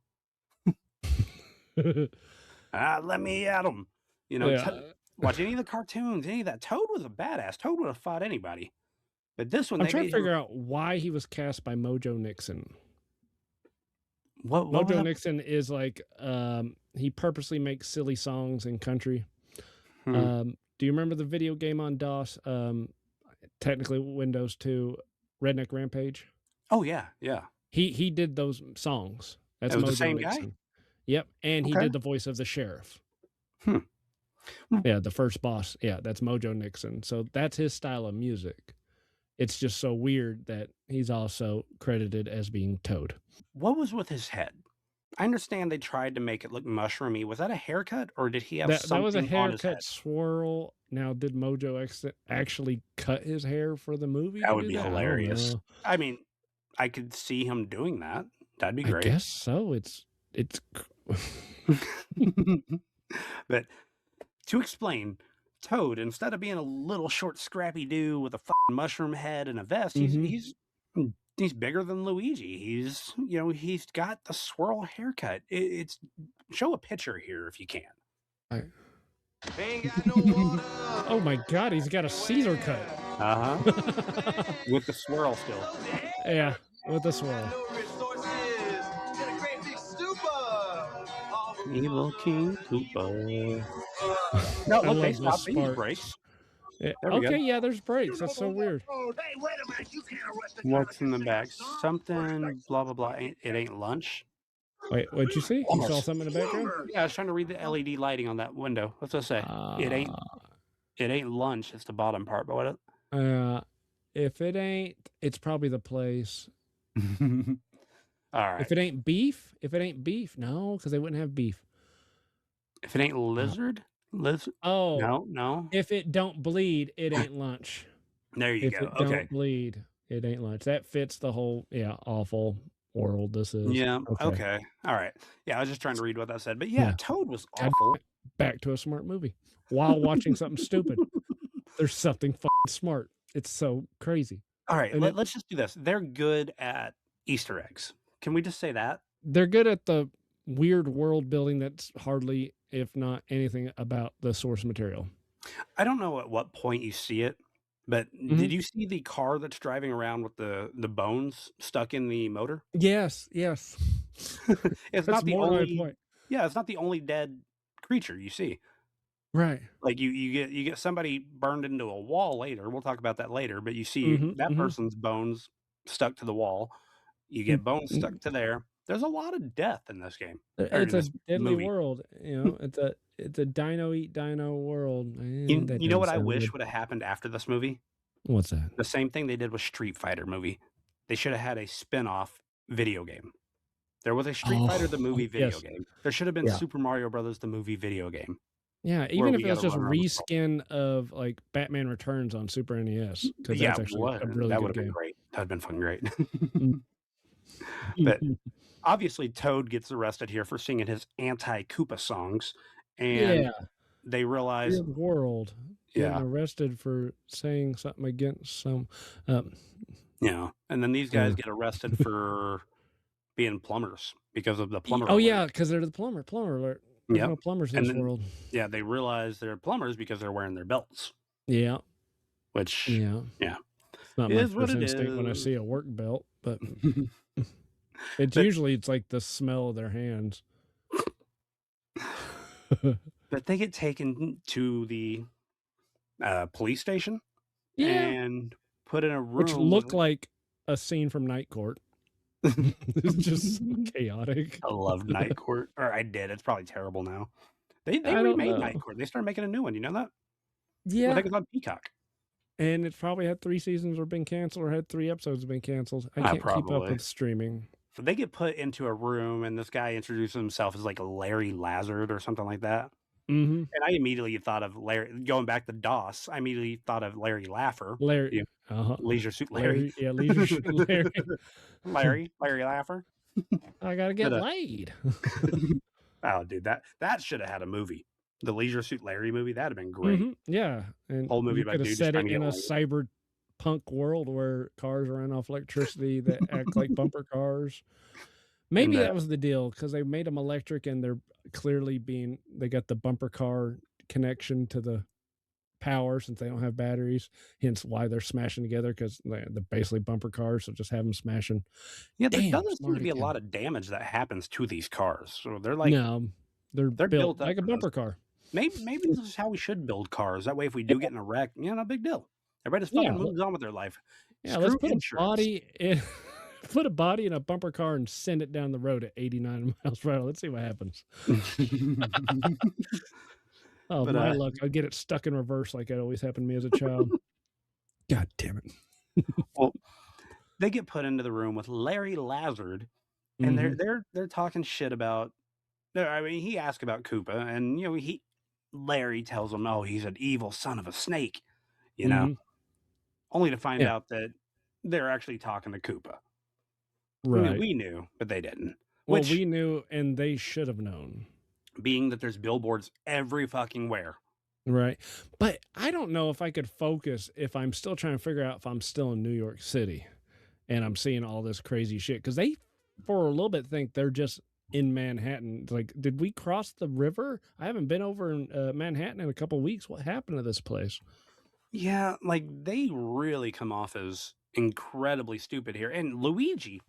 Let me at him. You know, yeah. watch any of the cartoons, any of that. Toad was a badass. Toad would have fought anybody. But this one, I'm they trying to made him. figure out why he was cast by Mojo Nixon. What was Mojo that? Nixon is like he purposely makes silly songs in country. Hmm. Do you remember the video game on DOS? Technically Windows 2, Redneck Rampage. Oh yeah, yeah. He did those songs. That's It was the Mojo same guy. Nixon. Yep, and he Okay. did the voice of the sheriff. Hmm. Yeah, the first boss. Yeah, that's Mojo Nixon. So that's his style of music. It's just so weird that he's also credited as being Toad. What was with his head? I understand they tried to make it look mushroomy. Was that a haircut, or did he have That was a something on his head? haircut swirl. Now, did Mojo actually cut his hair for the movie That to would do be that? I don't hilarious. know. I mean, I could see him doing that. That'd be I great. guess so. It's But to explain, Toad, instead of being a little short, scrappy dude with a fucking mushroom head and a vest, Mhm. he's He's bigger than Luigi. He's got the swirl haircut. It's show a picture here if you can. I- Oh my God, he's got a Caesar cut. With the swirl still. Yeah, with the swirl. Evil King Koopa. No, I look, they love the stopped. They use sparks. brakes. Yeah, There we go. okay, yeah, there's brakes. That's so weird. Hey, wait a minute. You can't arrest a What's in the back? Something, blah, blah, blah. It ain't lunch. Wait, what'd you see? You saw something in the background? Yeah, I was trying to read the LED lighting on that window. What's that say? It ain't lunch. It's the bottom part. But what? If it ain't, it's probably the place. All right. If it ain't beef, no, because they wouldn't have beef. If it ain't lizard. Oh, no. if it don't bleed, it ain't lunch. There you If go. it Okay. don't bleed, it ain't lunch. That fits the whole awful world this is. Yeah. Okay. All right. Yeah, I was just trying to read what that said. But Yeah. Toad was God, awful. Back to a smart movie while watching something stupid. There's something fucking smart. It's so crazy. All right. And Let's just do this. They're good at Easter eggs. Can we just say that? They're good at the weird world building that's hardly, if not anything, about the source material. I don't know at what point you see it, but did you see the car that's driving around with the bones stuck in the motor? Yes. It's That's not the more my only. point. Yeah, it's not the only dead creature you see. Right. Like you get somebody burned into a wall later. We'll talk about that later. But you see that person's bones stuck to the wall. You get bones stuck to there. There's a lot of death in this game. It's a deadly world. It's a dino eat dino world. You know what I wish would have happened after this movie? What's that? The same thing they did with Street Fighter movie. They should have had a spin-off video game. There was a Street Fighter the movie video game. There should have been Super Mario Brothers the movie video game. Yeah, even if it was just reskin of like Batman Returns on Super NES, because that's actually a really that good would have been game. great. That would have been fucking great. But obviously, Toad gets arrested here for singing his anti-Koopa songs, and they realize weird world getting arrested for saying something against some. And then these guys get arrested for being plumbers because of the plumber. Oh yeah, because they're the plumber alert. There's no plumbers in this world. Yeah, they realize they're plumbers because they're wearing their belts. Yeah. Which it's not my first instinct when I see a work belt, but usually it's like the smell of their hands. But they get taken to the police station and put in a room, which looked like a scene from Night Court. It's just chaotic. I love Night Court, or I did. It's probably terrible now. They remade Night Court. They started making a new one. You know that? Yeah, I think it's on Peacock. And it probably had 3 seasons or been canceled, or had 3 episodes been canceled. I can't keep up with streaming. So they get put into a room, and this guy introduces himself as like Larry Lazard or something like that. And I immediately thought of Larry. Going back to DOS, I immediately thought of Larry Laffer. Leisure Suit Larry. Leisure Suit Larry. Larry Laffer. I gotta get laid. Oh, dude, that should have had a movie. The Leisure Suit Larry movie, that'd have been great. Yeah, and whole movie you about could have dudes set it trying to in get a laid. cyberpunk world where cars run off electricity that act like bumper cars. Maybe that was the deal, because they made them electric and they're clearly they got the bumper car connection to the power since they don't have batteries, hence why they're smashing together, because they're basically bumper cars, so just have them smashing. Yeah, there doesn't seem to be a lot of damage that happens to these cars. So they're like, no, they're built like a bumper car. Maybe this is how we should build cars. That way, if we do get in a wreck, no big deal. Everybody just fucking moves on with their life. Yeah, let's put a body in. Put a body in a bumper car and send it down the road at 89 miles per hour. Let's see what happens. My luck. I'd get it stuck in reverse like it always happened to me as a child. God damn it. Well, they get put into the room with Larry Lazard, and they're talking shit about. I mean, he asked about Koopa, and Larry tells him, "Oh, he's an evil son of a snake," only to find out that they're actually talking to Koopa. Right. I mean, we knew, but they didn't. Well, we knew, and they should have known. Being that there's billboards every fucking where. Right. But I don't know if I could focus if I'm still trying to figure out if I'm still in New York City. and I'm seeing all this crazy shit because they, for a little bit, think they're just in Manhattan. It's like, did we cross the river? I haven't been over in Manhattan in a couple weeks. What happened to this place? Yeah, like they really come off as incredibly stupid here. And Luigi,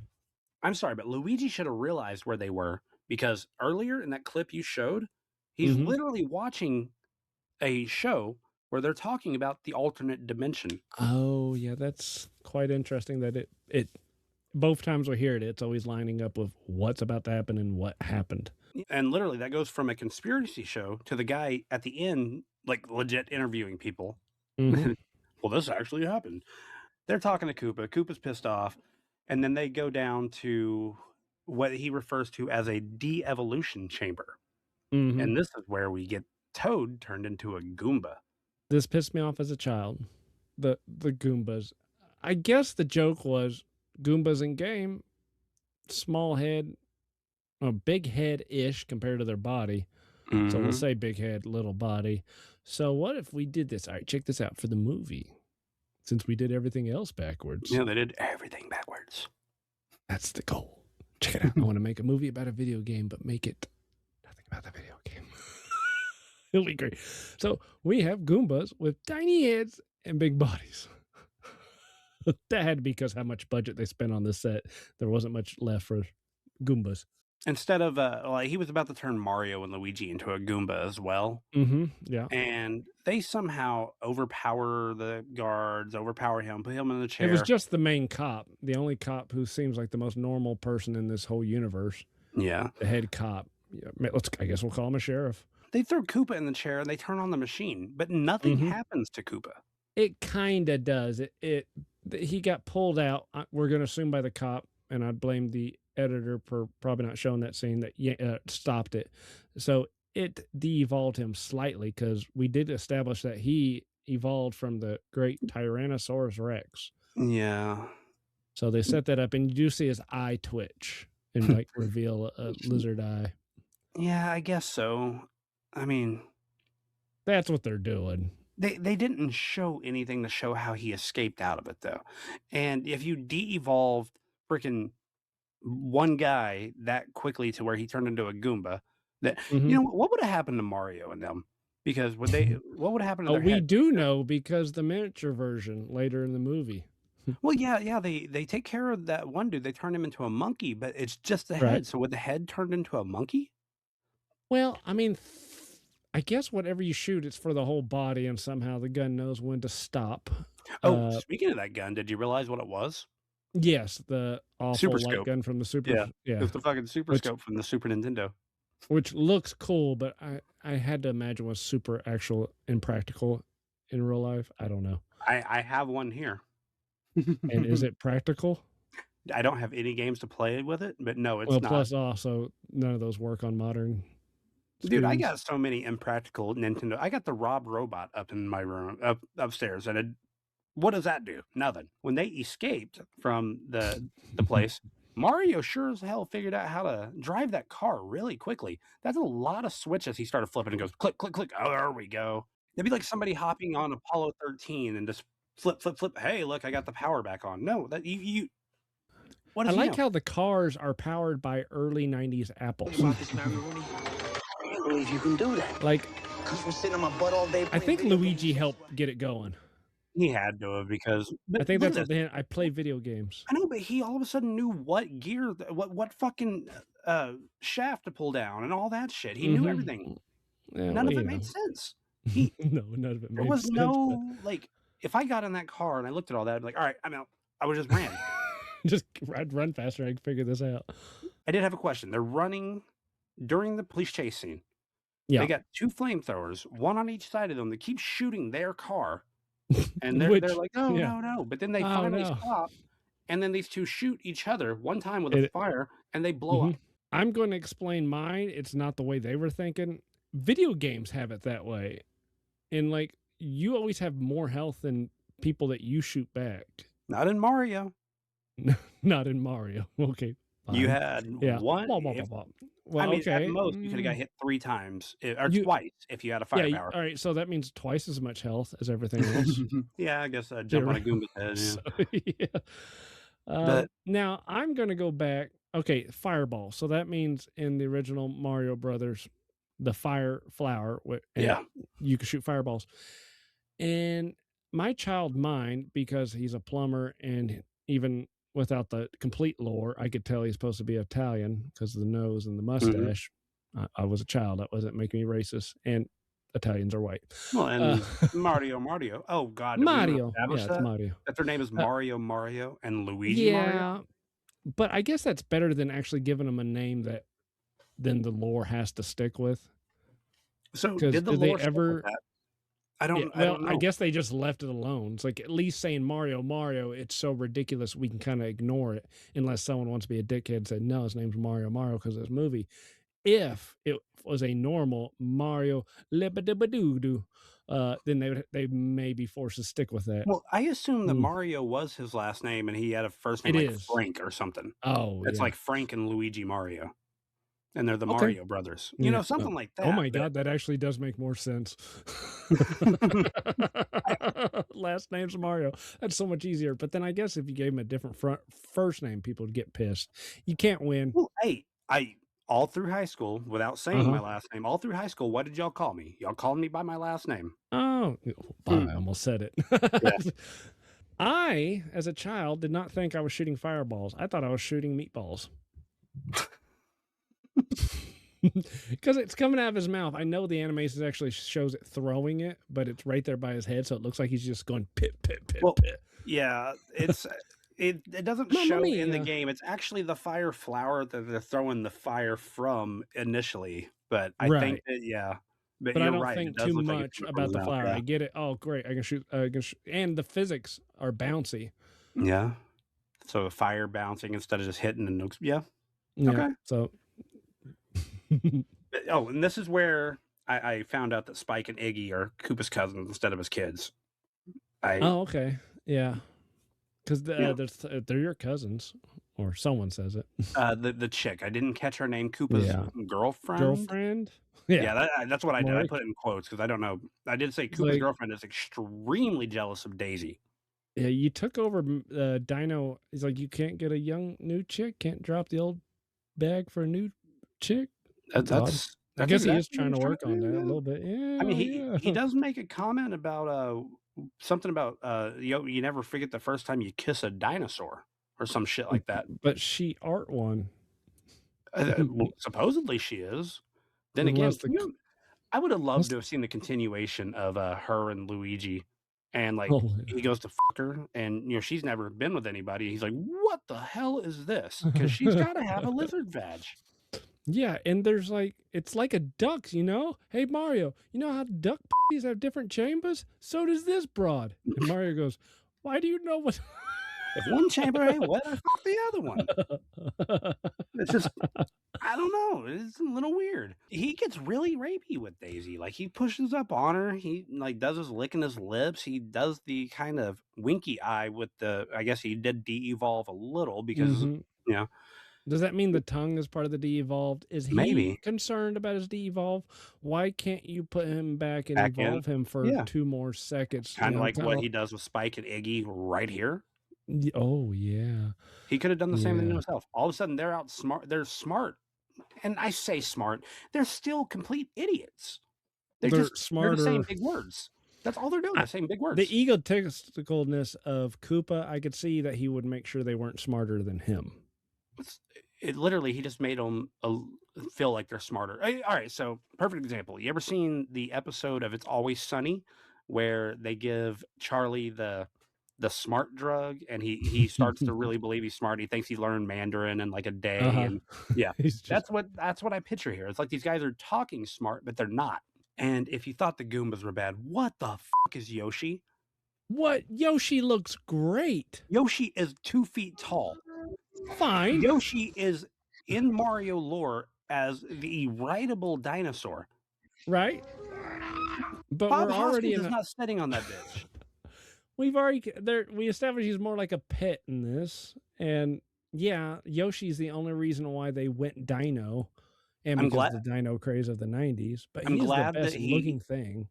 I'm sorry, but Luigi should have realized where they were because earlier in that clip you showed, he's Mhm. literally watching a show where they're talking about the alternate dimension. Oh yeah, that's quite interesting. That it both times we hear it, it's always lining up with what's about to happen and what happened. And literally that goes from a conspiracy show to the guy at the end, like legit interviewing people. Mhm. Well, this actually happened. They're talking to Koopa. Koopa's pissed off. And then they go down to what he refers to as a de-evolution chamber. Mhm. And this is where we get Toad turned into a Goomba. This pissed me off as a child. The Goombas. I guess the joke was Goombas in game, small head, or big head ish compared to their body. So we'll say big head, little body. So what if we did this? All right, check this out for the movie. Since we did everything else backwards. Yeah, they did everything backwards. That's the goal. Check it out. I want to make a movie about a video game, but make it nothing about the video game. It'll be great. So we have Goombas with tiny heads and big bodies. That had to be because how much budget they spent on this set. There wasn't much left for Goombas. Instead of like he was about to turn Mario and Luigi into a Goomba as well. Yeah. And they somehow overpower the guards, overpower him, put him in the chair. It was just the main cop, the only cop who seems like the most normal person in this whole universe. Yeah. The head cop. Yeah, I guess we'll call him a sheriff. They throw Koopa in the chair and they turn on the machine, but nothing happens to Koopa. It kind of does. He got pulled out. We're going to assume by the cop, and I'd blame the editor for probably not showing that scene that stopped it. So it de-evolved him slightly because we did establish that he evolved from the great Tyrannosaurus Rex. Yeah. So they set that up, and you do see his eye twitch and like reveal a lizard eye. Yeah, I guess so. I mean, that's what they're doing. They didn't show anything to show how he escaped out of it, though. And if you de-evolved freaking one guy that quickly to where he turned into a Goomba, that you know what would have happened to Mario and them? Because what would happen to their we head? do know because the miniature version later in the movie. Well, yeah, they take care of that one dude. They turn him into a monkey, but it's just the head. So would the head turn into a monkey? Well, I mean, I guess whatever you shoot, it's for the whole body, and somehow the gun knows when to stop. Oh, speaking of that gun, did you realize what it was? Yes, the awful Super light scope gun from the Super. Yeah, yeah. It's the fucking Super Scope from the Super Nintendo. Which looks cool, but I had to imagine was super actual impractical in real life. I don't know. I have one here. And is it practical? I don't have any games to play with it, but no, it's well, not. Plus also none of those work on modern Dude, I screens. got so many impractical Nintendo. I got the Rob Robot up in my room, upstairs, and what does that do? Nothing. When they escaped from the place, Mario sure as hell figured out how to drive that car really quickly. That's a lot of switches. He started flipping and goes click, click, click. Oh, there we go. It'd be like somebody hopping on Apollo 13 and just flip, flip, flip. Hey, look, I got the power back on. No, that you. What I like how the cars are powered by early 90s Apples. I can't believe you can do that. Like, Because we're sitting on my butt all day. I think Luigi helped get it going. He had to have because I think that's what I play video games. I know, but he all of a sudden knew what gear, what fucking shaft to pull down and all that shit. He knew everything. Yeah, None of it made sense. No, none of it made sense. There was no, like, if I got in that car and I looked at all that, I'd be like, all right, I'm out. I would just ran. I'd run faster. I can figure this out. I did have a question. They're running during the police chase scene. Yeah. They got two flamethrowers, one on each side of them. They keep shooting their car. And they're like, no. But then they finally stop. And then these two shoot each other one time with a fire and they blow up. I'm going to explain mine. It's not the way they were thinking. Video games have it that way. And like, you always have more health than people that you shoot back. Not in Mario. Not in Mario. Okay. Fine. You had one. Well, I mean, okay. at most, you could have got hit 3 times or twice if you had a firepower. All right, so that means twice as much health as everything else. Yeah, I guess jump on a Goomba's head. Yeah. So, yeah. But Now I'm gonna go back. Okay, fireball. So that means in the original Mario Brothers, the fire flower, and yeah. you can shoot fireballs. And my child mind, because he's a plumber, and even without the complete lore, I could tell he's supposed to be Italian because of the nose and the Mhm. mustache. I was a child. That wasn't making me racist. And Italians are white. Well, Uh, and Mario. Oh god, did we even Mario. establish Yeah, it's that? Mario. That their name is Uh, Mario and Luigi Mario? yeah, but I guess that's better than actually giving them a name that then the lore has to stick with. So, Because did the did they lore stick with ever? that? Yeah, I well, don't I know. guess they just left it alone. It's like at least saying Mario, it's so ridiculous we can kind of ignore it unless someone wants to be a dickhead and say, no, his name's Mario because of this movie. If it was a normal Mario Libadibadoo, then they may be forced to stick with that. Well, I assume that Mm, Mario was his last name and he had a first name it like is. Frank or something. Oh, It's yeah. like Frank and Luigi Mario, and they're the Okay. Mario brothers. You Yeah. know, something like Oh that, my but God, that actually does make more sense. I Last name's Mario. That's so much easier. But then I guess if you gave him a different first name, people would get pissed. You can't win. well, hey, I all through high school, without saying Uh-huh. my last name, all through high school, what did y'all call me? Y'all called me by my last name. Oh, Hmm, I almost said it. yeah. I, as a child, did not think I was shooting fireballs. I thought I was shooting meatballs. Because it's coming out of his mouth. I know the animation actually shows it throwing it, but it's right there by his head, so it looks like he's just going pit, pit, pit, Well, pit. yeah, it doesn't Mamma show in the mia. game. It's actually the fire flower that they're throwing the fire from initially, but I think Right. that yeah, but But I you're don't right. It think does too look like it's much coming from about his the mouth. flower. Yeah, I get it. Oh, great. I can shoot. And the physics are bouncy. yeah. So fire bouncing instead of just hitting and nukes. Yeah. Yeah. Okay. So, Oh, and this is where I found out that Spike and Iggy are Koopa's cousins instead of his kids. I oh, okay. Yeah. Because yeah. they're your cousins, or someone says it. The chick I didn't catch her name. Koopa's Yeah. girlfriend. Girlfriend? Yeah, Yeah. that's what I did. I Maury. put it in quotes because I don't know. I did say It's Koopa's like, girlfriend is extremely jealous of Daisy. yeah, you took over Dino. He's like, you can't get a young new chick, can't drop the old bag for a new chick. That, That's odd. that's I that's guess he is exactly what trying he's to trying work to on do. that a Yeah. little bit. I mean, Yeah, he yeah. does make a comment about something about you never forget the first time you kiss a dinosaur or some shit like that. But she art one. Well, supposedly she is. Then again, Unless the I would have loved unless, to have seen the continuation of her and Luigi, and like oh he goes to fuck her, and she's never been with anybody. He's like, "What the hell is this?" Because she's got to have a lizard vag. yeah, and there's like it's like a duck, you know? Hey Mario, you know how duck puppies have different chambers? So does this broad. And Mario goes, why do you know what If one chamber ain't wet, I fuck the other one. It's just I don't know. It's a little weird. He gets really rapey with Daisy. Like he pushes up on her. He like does his licking his lips. He does the kind of winky eye with the. I guess he did de-evolve a little because Mhm. you know Does that mean the tongue is part of the de-evolved? Is he maybe concerned about his de-evolve? Why can't you put him back and back in. evolve him for Yeah, 2 more seconds? You kind of know, like kind what of. he does with Spike and Iggy right here. Oh yeah, He could have done the same thing to yeah. himself. All of a sudden, they're outsmart. They're smart, and I say smart. They're still complete idiots. They're They're just saying smarter. big words. That's all they're doing. They're saying big The words. egotisticalness of Koopa, I could see that he would make sure they weren't smarter than him. It literally he just made them feel like they're smarter. All right, so perfect example. You ever seen the episode of It's Always Sunny where they give Charlie the smart drug and he starts to really believe he's smart. He thinks he learned Mandarin in like a day, Uh-huh. and yeah, He's just that's what I picture here. It's like these guys are talking smart, but they're not. And if you thought the Goombas were bad, what the fuck is Yoshi? what? Yoshi looks great. Yoshi is 2 feet tall. Fine, Yoshi is in Mario lore as the rideable dinosaur. right? But Bob we're already Hoskins in is a not sitting on that bitch. we've already there we established he's more like a pet in this. And yeah, Yoshi's the only reason why they went dino and I'm because glad of the dino craze of the 90s, but I'm he is the glad that best looking thing.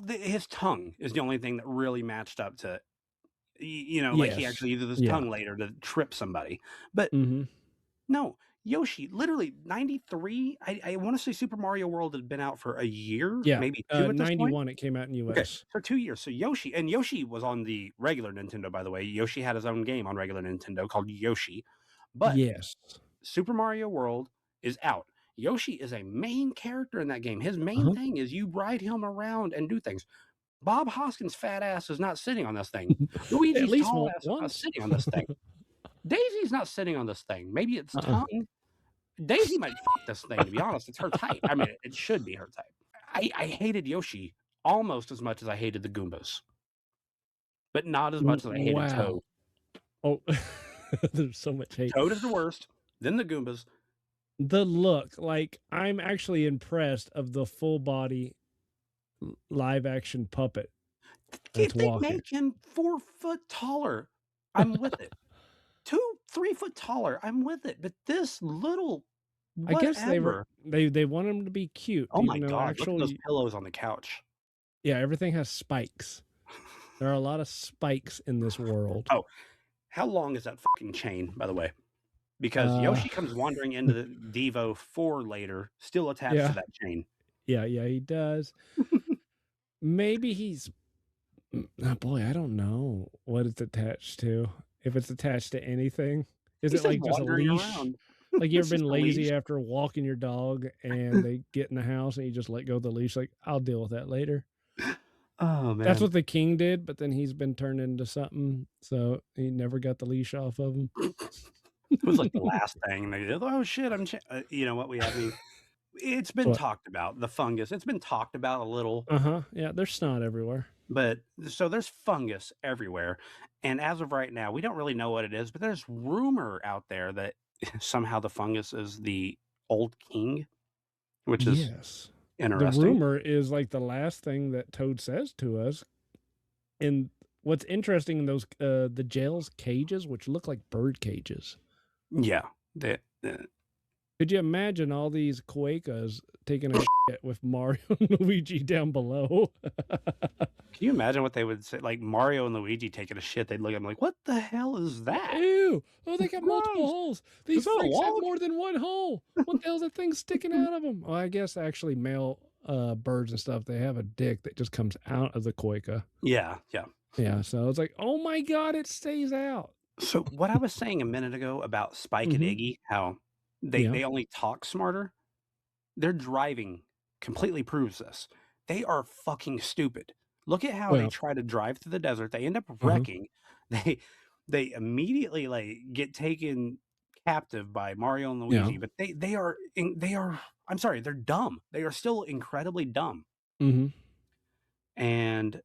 his tongue is the only thing that really matched up to like he Yes. actually uses his Yeah. tongue later to trip somebody. But Mm-hmm. no, Yoshi, literally 93. I want to say Super Mario World had been out for a year, Yeah. maybe 2 at this point. 91 it came out in Okay, US. so 2 years. So Yoshi was on the regular Nintendo, by the way. Yoshi had his own game on regular Nintendo called Yoshi. But Yes. Super Mario World is out. Yoshi is a main character in that game. His main thing is you ride him around and do things. Bob Hoskins' fat ass is not sitting on this thing. At Luigi's least tall ass is not once. sitting on this thing. Daisy's not sitting on this thing. Maybe it's tongue. Daisy might fuck this thing, to be honest. It's her type. I mean, it should be her type. I hated Yoshi almost as much as I hated the Goombas, but not as much as I hated Toad. Oh, there's so much hate. Toad is the worst, then the Goombas. The look, like, I'm actually impressed of the full body live action puppet. If they make him 4 foot taller, I'm with it. 2, 3 foot taller, I'm with it. But this little whatever. I guess they want him to be cute. Oh my God! Look at those pillows on the couch. Yeah, everything has spikes. There are a lot of spikes in this world. Oh, how long is that fucking chain, by the way? Because Yoshi comes wandering into the Devo 4 later, still attached to that chain. Yeah, he does. Maybe he's... Oh boy, I don't know what it's attached to. If it's attached to anything. Is it like just a leash? Around. Like you ever been lazy after walking your dog and they get in the house and you just let go of the leash? Like, I'll deal with that later. Oh, man. That's what the king did, but then he's been turned into something. So he never got the leash off of him. It was like the last thing. They did. Oh, shit. You know what we have? It's been talked about. The fungus. It's been talked about a little. Yeah, there's snot everywhere. But so there's fungus everywhere. And as of right now, we don't really know what it is, but there's rumor out there that somehow the fungus is the old king, which is interesting. The rumor is like the last thing that Toad says to us. And what's interesting in those the jail's cages, which look like bird cages. Yeah. Could you imagine all these Cuecas taking a shit with Mario and Luigi down below? Can you imagine what they would say? Like Mario and Luigi taking a shit, they'd look at them like, what the hell is that? Ew! Oh, they got multiple holes. These freaks have more than one hole. What the hell's that thing sticking out of them? Well, I guess actually male birds and stuff, they have a dick that just comes out of the Cueca. Yeah. So it's like, oh my God, it stays out. So what I was saying a minute ago about Spike and Iggy, how they only talk smarter, their driving completely proves this. They are fucking stupid. Look at how they try to drive through the desert. They end up wrecking. They immediately like get taken captive by Mario and Luigi, but they are I'm sorry, they're dumb. They are still incredibly dumb. And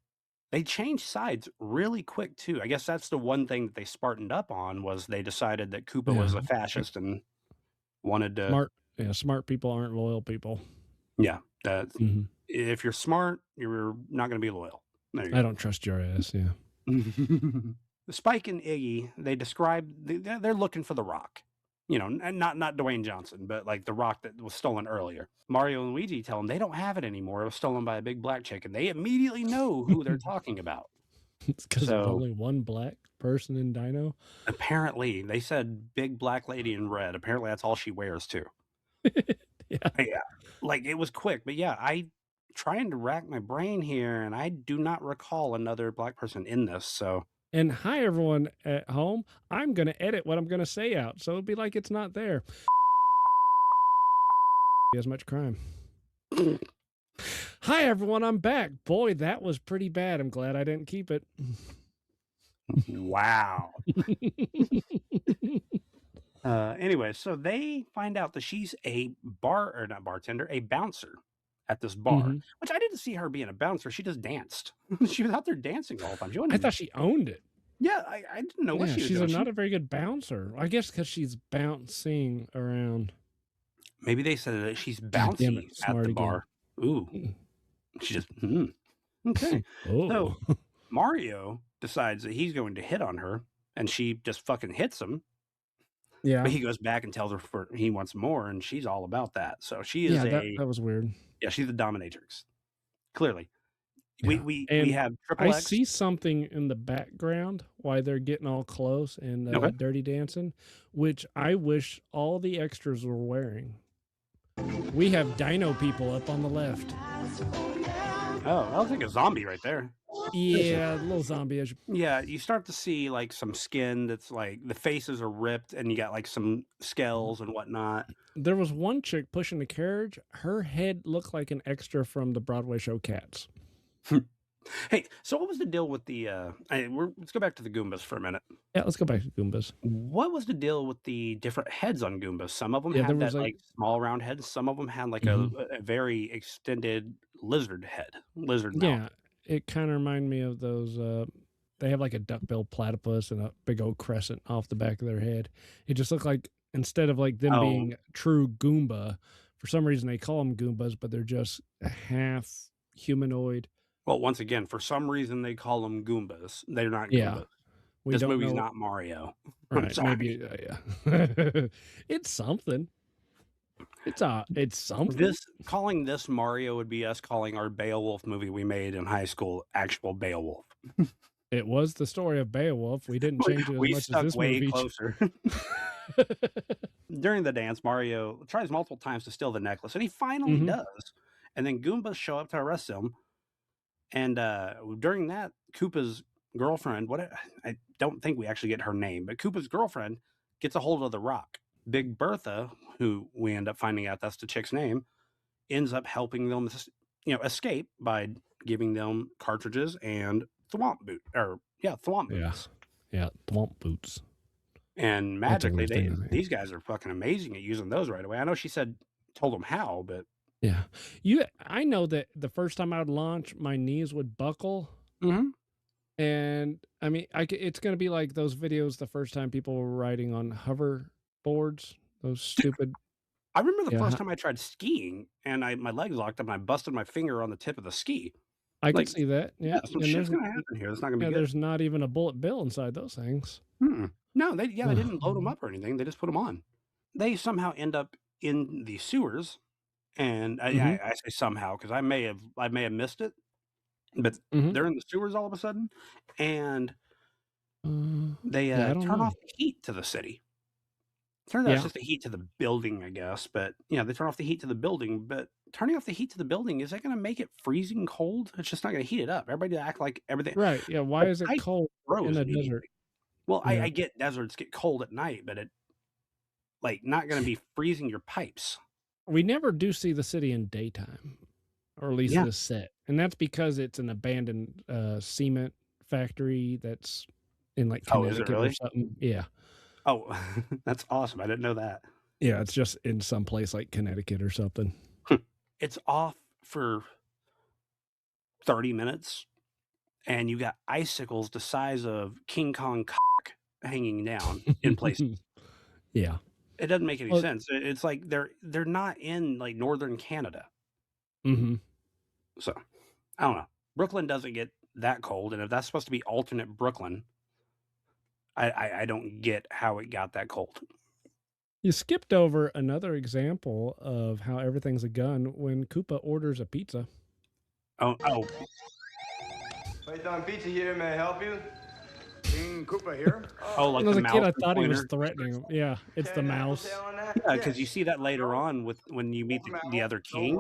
they changed sides really quick too. I guess that's the one thing that they smartened up on, was they decided that Koopa was a fascist and wanted to smart people aren't loyal people. Yeah. If you're smart, you're not going to be loyal. I don't trust your ass. Yeah. Spike and Iggy, they describe they're looking for the Rock. You know, not Dwayne Johnson, but like the Rock that was stolen earlier. Mario and Luigi tell them they don't have it anymore. It was stolen by a big black chick, and they immediately know who they're talking about. It's because there's only one black person in Dino. Apparently, they said big black lady in red. Apparently, that's all she wears too. Yeah. Like it was quick, but yeah, I trying to rack my brain here, and I do not recall another black person in this. So. And hi, everyone at home. I'm going to edit what I'm going to say out, so it'll be like it's not there. As much crime. Hi, everyone. I'm back. Boy, that was pretty bad. I'm glad I didn't keep it. Wow. Anyway, so they find out that she's a bouncer at this bar, which I didn't see her being a bouncer. She just danced. She was out there dancing the whole time. I thought she owned it. Yeah, I didn't know what she was doing. She's not a very good bouncer. I guess because she's bouncing around. Maybe they said that she's bouncing at the bar. Ooh. She just, okay. So Mario decides that he's going to hit on her, and she just fucking hits him. Yeah. But he goes back and tells her he wants more, and she's all about that. So she is that was weird. Yeah, she's the dominatrix. Clearly. We Yeah, we we and have I Triple X. see something in the background while they're getting all close and, Okay. dirty dancing, which I wish all the extras were wearing. We have dino people up on the left. Oh, that looks like a zombie right there. Yeah, a little zombie-ish. Yeah, you start to see, like, some skin that's, like the faces are ripped, and you got, like, some scales and whatnot. There was one chick pushing the carriage. Her head looked like an extra from the Broadway show Cats. Hey, so what was the deal with the, let's go back to the Goombas for a minute. Yeah, let's go back to Goombas. What was the deal with the different heads on Goombas? Some of them Yeah, there had was, that, like like, small round head, some of them had, like, Mhm. a very extended lizard head, lizard mouth. Yeah, it kinda reminded me of those, they have, like, a duck-billed platypus and a big old crescent off the back of their head. It just looked like instead of, like, them Oh, being true Goomba, for some reason they call them Goombas, but they're just half humanoid. well, once again, for some reason, they call them Goombas. They're not Yeah, Goombas. we This don't movie's know. not Mario. I'm Right, sorry. maybe, yeah. It's something. It's something. Calling this Mario would be us calling our Beowulf movie we made in high school actual Beowulf. It was the story of Beowulf. We didn't change it as We much as stuck this way movie. closer. During the dance, Mario tries multiple times to steal the necklace, and he finally Mhm. does. And then Goombas show up to arrest him. And during that, Koopa's girlfriend, I don't think we actually get her name, but Koopa's girlfriend gets a hold of the rock. Big Bertha, who we end up finding out that's the chick's name, ends up helping them, escape by giving them cartridges and thwomp Yeah. boots. Yeah, thwomp boots. And I don't magically, understand that. these guys are fucking amazing at using those right away. I know she told them how, but Yeah. I know that the first time I would launch, my knees would buckle, Mhm. and, I mean, it's gonna be like those videos the first time people were riding on hoverboards, those stupid. I remember the Yeah, first time I tried skiing and my legs locked up and I busted my finger on the tip of the ski. I could Like, see that, yeah, yeah, some and shit's gonna happen here. That's not gonna be good. there's not even a bullet bill inside those things. Mm-mm. No, they Ugh. didn't load them up or anything. They just put them on. They somehow end up in the sewers, and Mhm, I say somehow because I may have missed it, but mhm. they're in the sewers all of a sudden, and they Yeah, I don't turn know. off the heat to the city. Turns out it's Yeah. just the heat to the building, I guess, but, they turn off the heat to the building, but turning off the heat to the building, is that gonna make it freezing cold? It's just not gonna heat it up. Everybody act like everything Right, yeah, why the is it pipe cold in froze a desert? immediately. Well, Yeah. I get deserts get cold at night, but not gonna be freezing your pipes. We never do see the city in daytime, or at least Yeah. this set, and that's because it's an abandoned, cement factory that's in, like, Oh, is it Connecticut or really? something. Yeah. Oh, that's awesome. I didn't know that. Yeah, it's just in some place like Connecticut or something. It's off for 30 minutes, and you got icicles the size of King Kong cock hanging down in places. Yeah. It doesn't make any Well sense. It's like they're not in, like, northern Canada. Mhm. So, I don't know. Brooklyn doesn't get that cold, and if that's supposed to be alternate Brooklyn, I don't get how it got that cold. You skipped over another example of how everything's a gun when Koopa orders a pizza. Oh, Python Pizza here, may I help you? King Koopa here. like When I was the a kid, mouse I and thought he was pointer? threatening him. Yeah, it's the mouse. Yeah, because you see that later on when you meet the other king,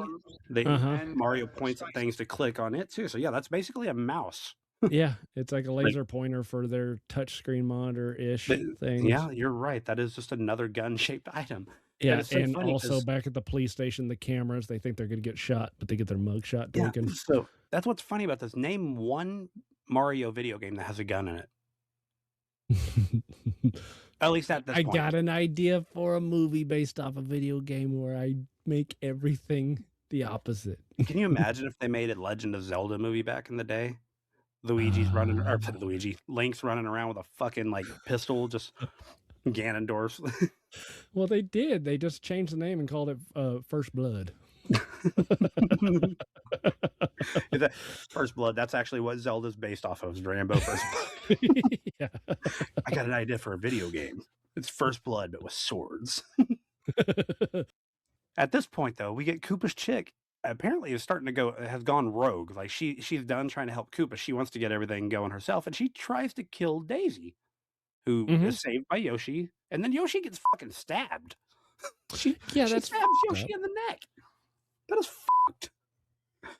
Uh-huh. Mario points at things to click on it too. So, yeah, that's basically a mouse. Yeah, it's like a Like, laser pointer for their touchscreen monitor-ish yeah, things. you're right. That is just another gun-shaped item. And Yeah, it's so and funny also because back at the police station, the cameras, they think they're gonna get shot, but they get their mug shot yeah, taken. so that's what's funny about this. Name one Mario video game that has a gun in it. At least at this I point. got an idea for a movie based off a video game where I make everything the opposite. Can you imagine if they made a Legend of Zelda movie back in the day? Luigi's running or Link's running around with a fucking, like, pistol, just Ganondorf's. Well, they did. They just changed the name and called it, First Blood. Is that First Blood? That's actually what Zelda's based off of, is Rambo First Blood. Yeah. I got an idea for a video game. It's First Blood, but with swords. At this point, though, we get Koopa's chick apparently is starting to go has gone rogue. Like she's done trying to help Koopa. She wants to get everything going herself, and she tries to kill Daisy, who Mhm. is saved by Yoshi, and then Yoshi gets fucking stabbed. Yeah, She that's stabs fucked Yoshi up. in the neck. That is fucked.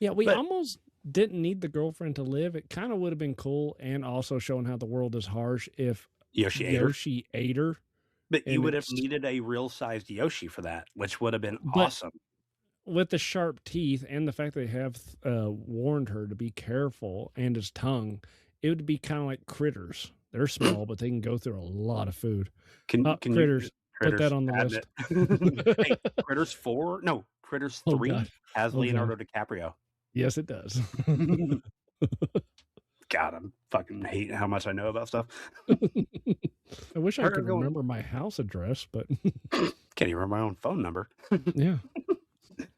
Yeah, we But almost didn't need the girlfriend to live. It kind of would have been cool and also showing how the world is harsh if Yoshi ate her. Yoshi ate her. But you And would have it's needed a real sized Yoshi for that, which would have been but awesome. with the sharp teeth and the fact they have warned her to be careful and his tongue, it would be kind of like critters. They're small, but they can go through a lot of food. Can you Critters, put that Critters on the add list. it? Hey, Critters 4? No, Critters Oh 3 God. has Oh God. Leonardo DiCaprio. Yes, it does. God, I'm fucking hate how much I know about stuff. I wish I Her could going remember my house address, but can't even remember my own phone number. yeah.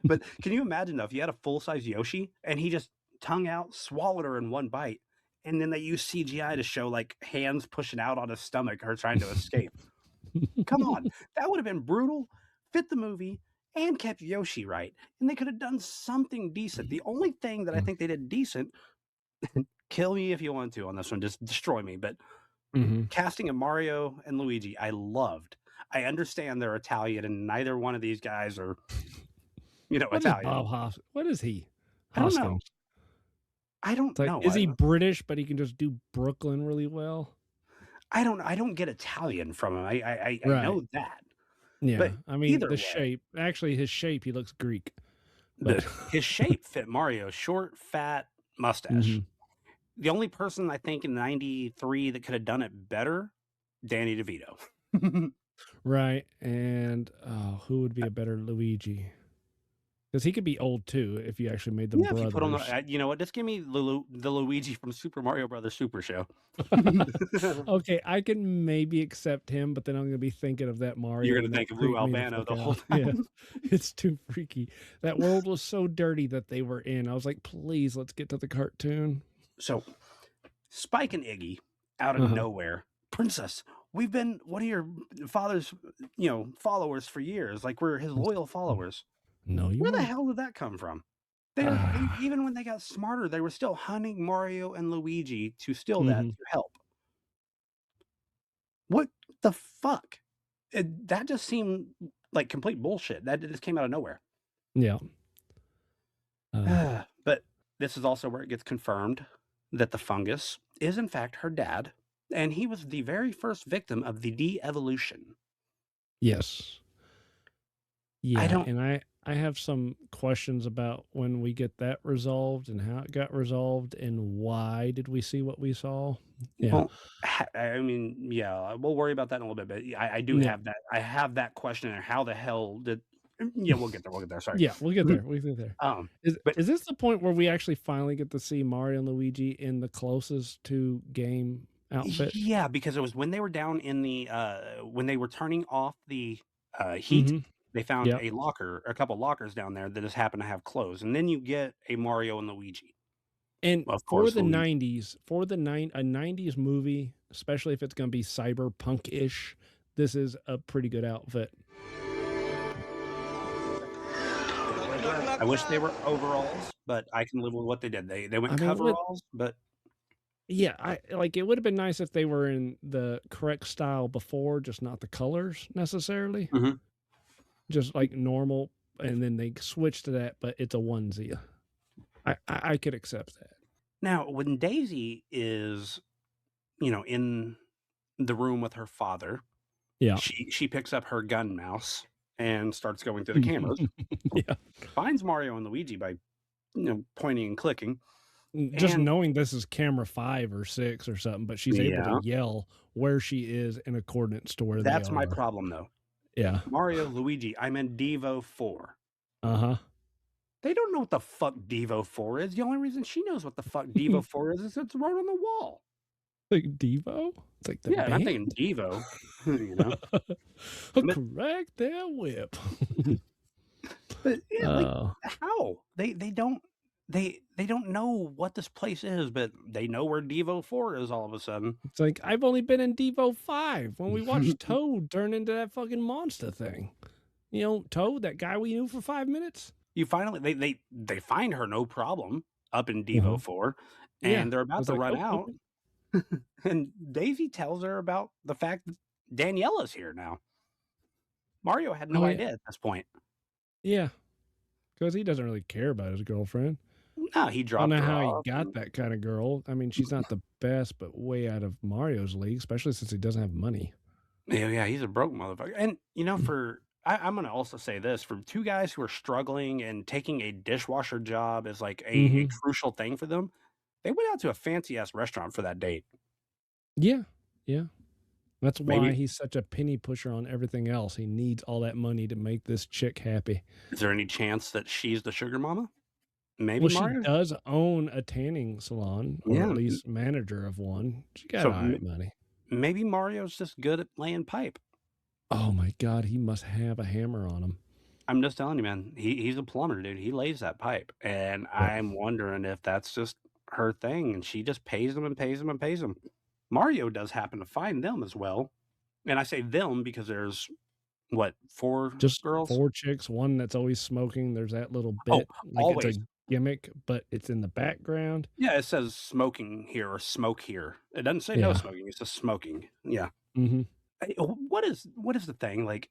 But can you imagine though if you had a full size Yoshi and he just tongue out, swallowed her in one bite, and then they use CGI to show like hands pushing out on his stomach, her trying to escape? Come on, that would have been brutal, fit the movie, and kept Yoshi right. And they could have done something decent. The only thing that I think they did decent, kill me if you want to on this one, just destroy me, but Mhm. casting of Mario and Luigi, I loved. I understand they're Italian, and neither one of these guys are, What is Italian. Bob Hoskins? What is he? I don't know. Hoskins. I don't It's like, know. is he British, but he can just do Brooklyn really well? I don't get Italian from him. I Right. know that. Yeah. But I mean, either the way, shape. Actually, his shape, he looks Greek. But his shape fit Mario. Short, fat, mustache. Mhm. The only person I think in '93 that could have done it better, Danny DeVito. Right. And who would be a better Luigi? Because he could be old too if you actually made them Yeah, if you put on brothers. you know what? Just give me the Luigi from Super Mario Brothers Super Show. Okay, I can maybe accept him, but then I'm gonna be thinking of that Mario. You're gonna and that think of Lou creeped me the Albano fuck the whole out. time. Yeah, it's too freaky. That world was so dirty that they were in. I was like, please, let's get to the cartoon. So, Spike and Iggy, out of Uh-huh. nowhere, Princess, we've been one of your father's, followers for years. Like we're his loyal followers. No, you Where the weren't. hell did that come from? Even when they got smarter, they were still hunting Mario and Luigi to steal that Mhm. to help. What the fuck? That just seemed like complete bullshit. That just came out of nowhere. Yeah. But this is also where it gets confirmed that the fungus is in fact her dad, and he was the very first victim of the de-evolution. Yes. I Yeah, don't and I have some questions about when we get that resolved and how it got resolved and why did we see what we saw. Yeah. well, I mean, yeah, we'll worry about that in a little bit, but I do Yeah. have that. I have that question. How the hell did? Yeah, we'll get there. We'll get there. Sorry. Yeah, we'll get there. We'll get there. But Is this the point where we actually finally get to see Mario and Luigi in the closest to game outfit? yeah, because it was when they were down in the when they were turning off the heat. Mhm. They found Yep. a couple lockers down there that just happen to have clothes, and then you get a Mario and Luigi. And Of for course, the Luigi. 90s, for a 90s movie, especially if it's going to be cyberpunk-ish, this is a pretty good outfit. I wish they were overalls, but I can live with what they did. They went I mean, with coveralls, but yeah, I like it would have been nice if they were in the correct style before, just not the colors necessarily. Mhm. Just like normal, and then they switch to that, but it's a onesie. I could accept that. now when Daisy is, in the room with her father, Yeah. she picks up her gun mouse and starts going through the cameras, Yeah. finds Mario and Luigi by, pointing and clicking. Just And knowing this is camera 5 or 6 or something, but she's able yeah, to yell where she is in accordance to where they that's my are. problem though. Yeah. Mario, Luigi, I'm in Devo 4. Uh-huh. They don't know what the fuck Devo 4 is. The only reason she knows what the fuck Devo 4 is it's wrote on the wall. Like Devo? It's like the Yeah, and I'm band? thinking Devo, you know. But Correct their whip. but yeah, like Oh. how? They don't know what this place is, but they know where Devo 4 is all of a sudden. It's like, I've only been in Devo 5 when we watched Toad turn into that fucking monster thing. You know, Toad, that guy we knew for 5 minutes? You finally they find her no problem up in Uh-huh. Devo 4, Yeah. and they're I about was to like, run "Oh, out, okay." and Daisy tells her about the fact that Daniela's here now. Mario had no Oh, yeah. idea at this point. Yeah, because he doesn't really care about his girlfriend. No, he I don't dropped know her how he off, got and that kinda girl. I mean, she's not the best, but way out of Mario's league, especially since he doesn't have money. yeah, he's a broke motherfucker. And for I'm gonna also say this for two guys who are struggling and taking a dishwasher job as like a Mhm. crucial thing for them, they went out to a fancy ass restaurant for that date. Yeah, yeah. That's why Maybe he's such a penny pusher on everything else. He needs all that money to make this chick happy. is there any chance that she's the sugar mama? Maybe Well, she Mario. does own a tanning salon, or at Yeah. least manager of one. She got So alright money. maybe Mario's just good at laying pipe. Oh my god, he must have a hammer on him. I'm just telling you, man. He's a plumber, dude. He lays that pipe, and Yep. I'm wondering if that's just her thing, and she just pays him and pays him and pays him. Mario does happen to find them as well, and I say them because there's what 4 Just girls? 4 chicks, one that's always smoking. There's that little Oh, bit, like it's a always. gimmick, but it's in the background. Yeah, it says smoking here or smoke here. It doesn't say no Yeah. smoking. It says smoking. Yeah. Mhm. What is the thing? Like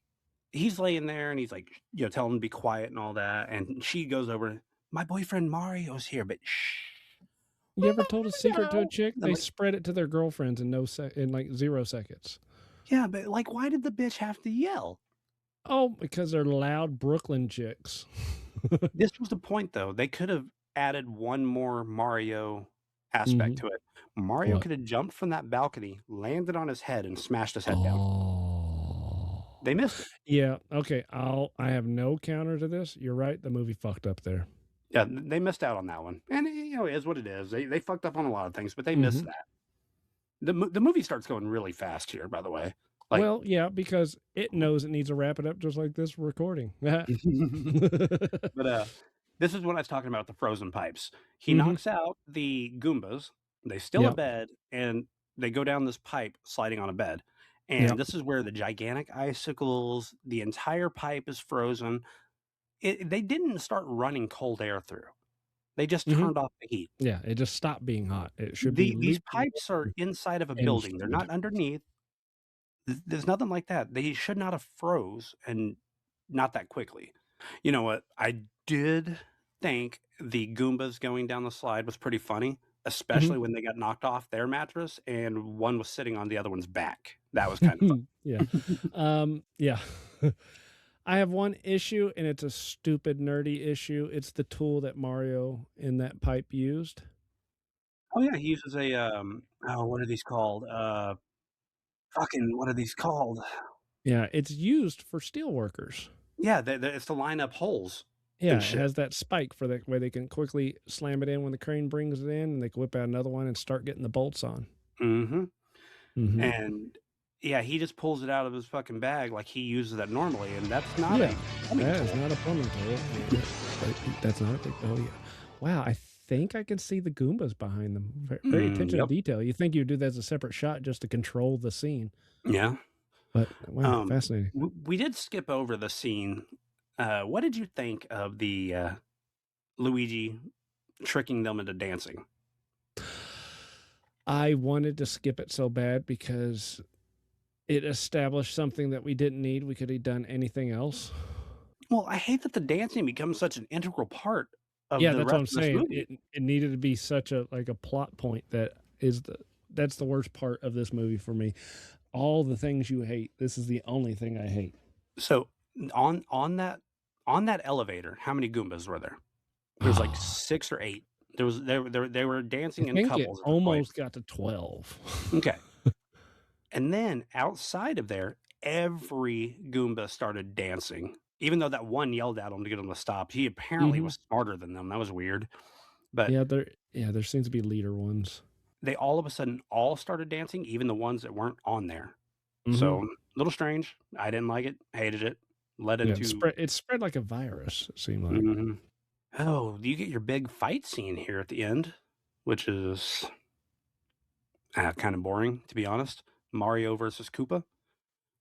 he's laying there and he's like, telling him to be quiet and all that, and she goes over. My boyfriend Mario's here, but shh. You ever told a secret to a chick? I'm They like, spread it to their girlfriends in in like 0 seconds. yeah, but like, why did the bitch have to yell? Oh, because they're loud Brooklyn chicks. This was the point, though. They could have added one more Mario aspect Mhm. to it. Mario What? could have jumped from that balcony, landed on his head, and smashed his head down. Oh. They missed it. Yeah, okay, I have no counter to this. You're right, the movie fucked up there. Yeah, they missed out on that one, and it is what it is. They fucked up on a lot of things, but they missed Mhm. that. The movie starts going really fast here, by the way. Like, Well, yeah, because it knows it needs to wrap it up just like this recording. but this is what I was talking about, the frozen pipes. He Mhm. knocks out the Goombas. They steal a Yep, bed, and they go down this pipe sliding on a bed. And yep. this is where the gigantic icicles, the entire pipe is frozen. They didn't start running cold air through. They just Mhm. turned off the heat. Yeah, it just stopped being hot. It should be These lukewarm pipes are inside of a and building. They're fluid. not underneath. There's nothing like that. They should not have froze, and not that quickly. You know what? I did think the Goombas going down the slide was pretty funny, Mhm. especially when they got knocked off their mattress and one was sitting on the other one's back. That was kind of Yeah. fun. Yeah. I have one issue, and it's a stupid, nerdy issue. It's the tool that Mario in that pipe used. Oh, yeah, he uses a, what are these called? Fucking what are these called? Yeah, it's used for steel workers. Yeah, it's to line up holes and Yeah, it shit. has that spike for that way they can quickly slam it in when the crane brings it in, and they can whip out another one and start getting the bolts on. Mhm. Mhm. And, yeah, he just pulls it out of his fucking bag like he uses that normally, and that's not Yeah, a plumbing that is tool. not a plumbing tool. That's not a big. Oh yeah, wow! I think I can see the Goombas behind them. Very attention to Yep. detail. You think you'd do that as a separate shot just to control the scene, Yeah. but wow, fascinating. We did skip over the scene. What did you think of the, Luigi tricking them into dancing? I wanted to skip it so bad because it established something that we didn't need. We could have done anything else. Well, I hate that the dancing becomes such an integral part of Yeah, the that's what rest I'm of this saying. movie. It needed to be such a like a plot point that's the worst part of this movie for me. All the things you hate, this is the only thing I hate. So, on that elevator, how many Goombas were there? There's like 6 or 8. They were I dancing in think it couples at this point. almost got to 12. Okay. And then outside of there, every Goomba started dancing, even though that one yelled at him to get him to stop. He apparently Mhm. was smarter than them. That was weird. But There seems to be leader ones. they all of a sudden all started dancing, even the ones that weren't on there. So, Mhm. a little strange. I didn't like it, hated it. Led Yeah, into it spread like a virus, it seemed like. Mhm. Oh, you get your big fight scene here at the end, which is, kinda boring, to be honest. Mario versus Koopa.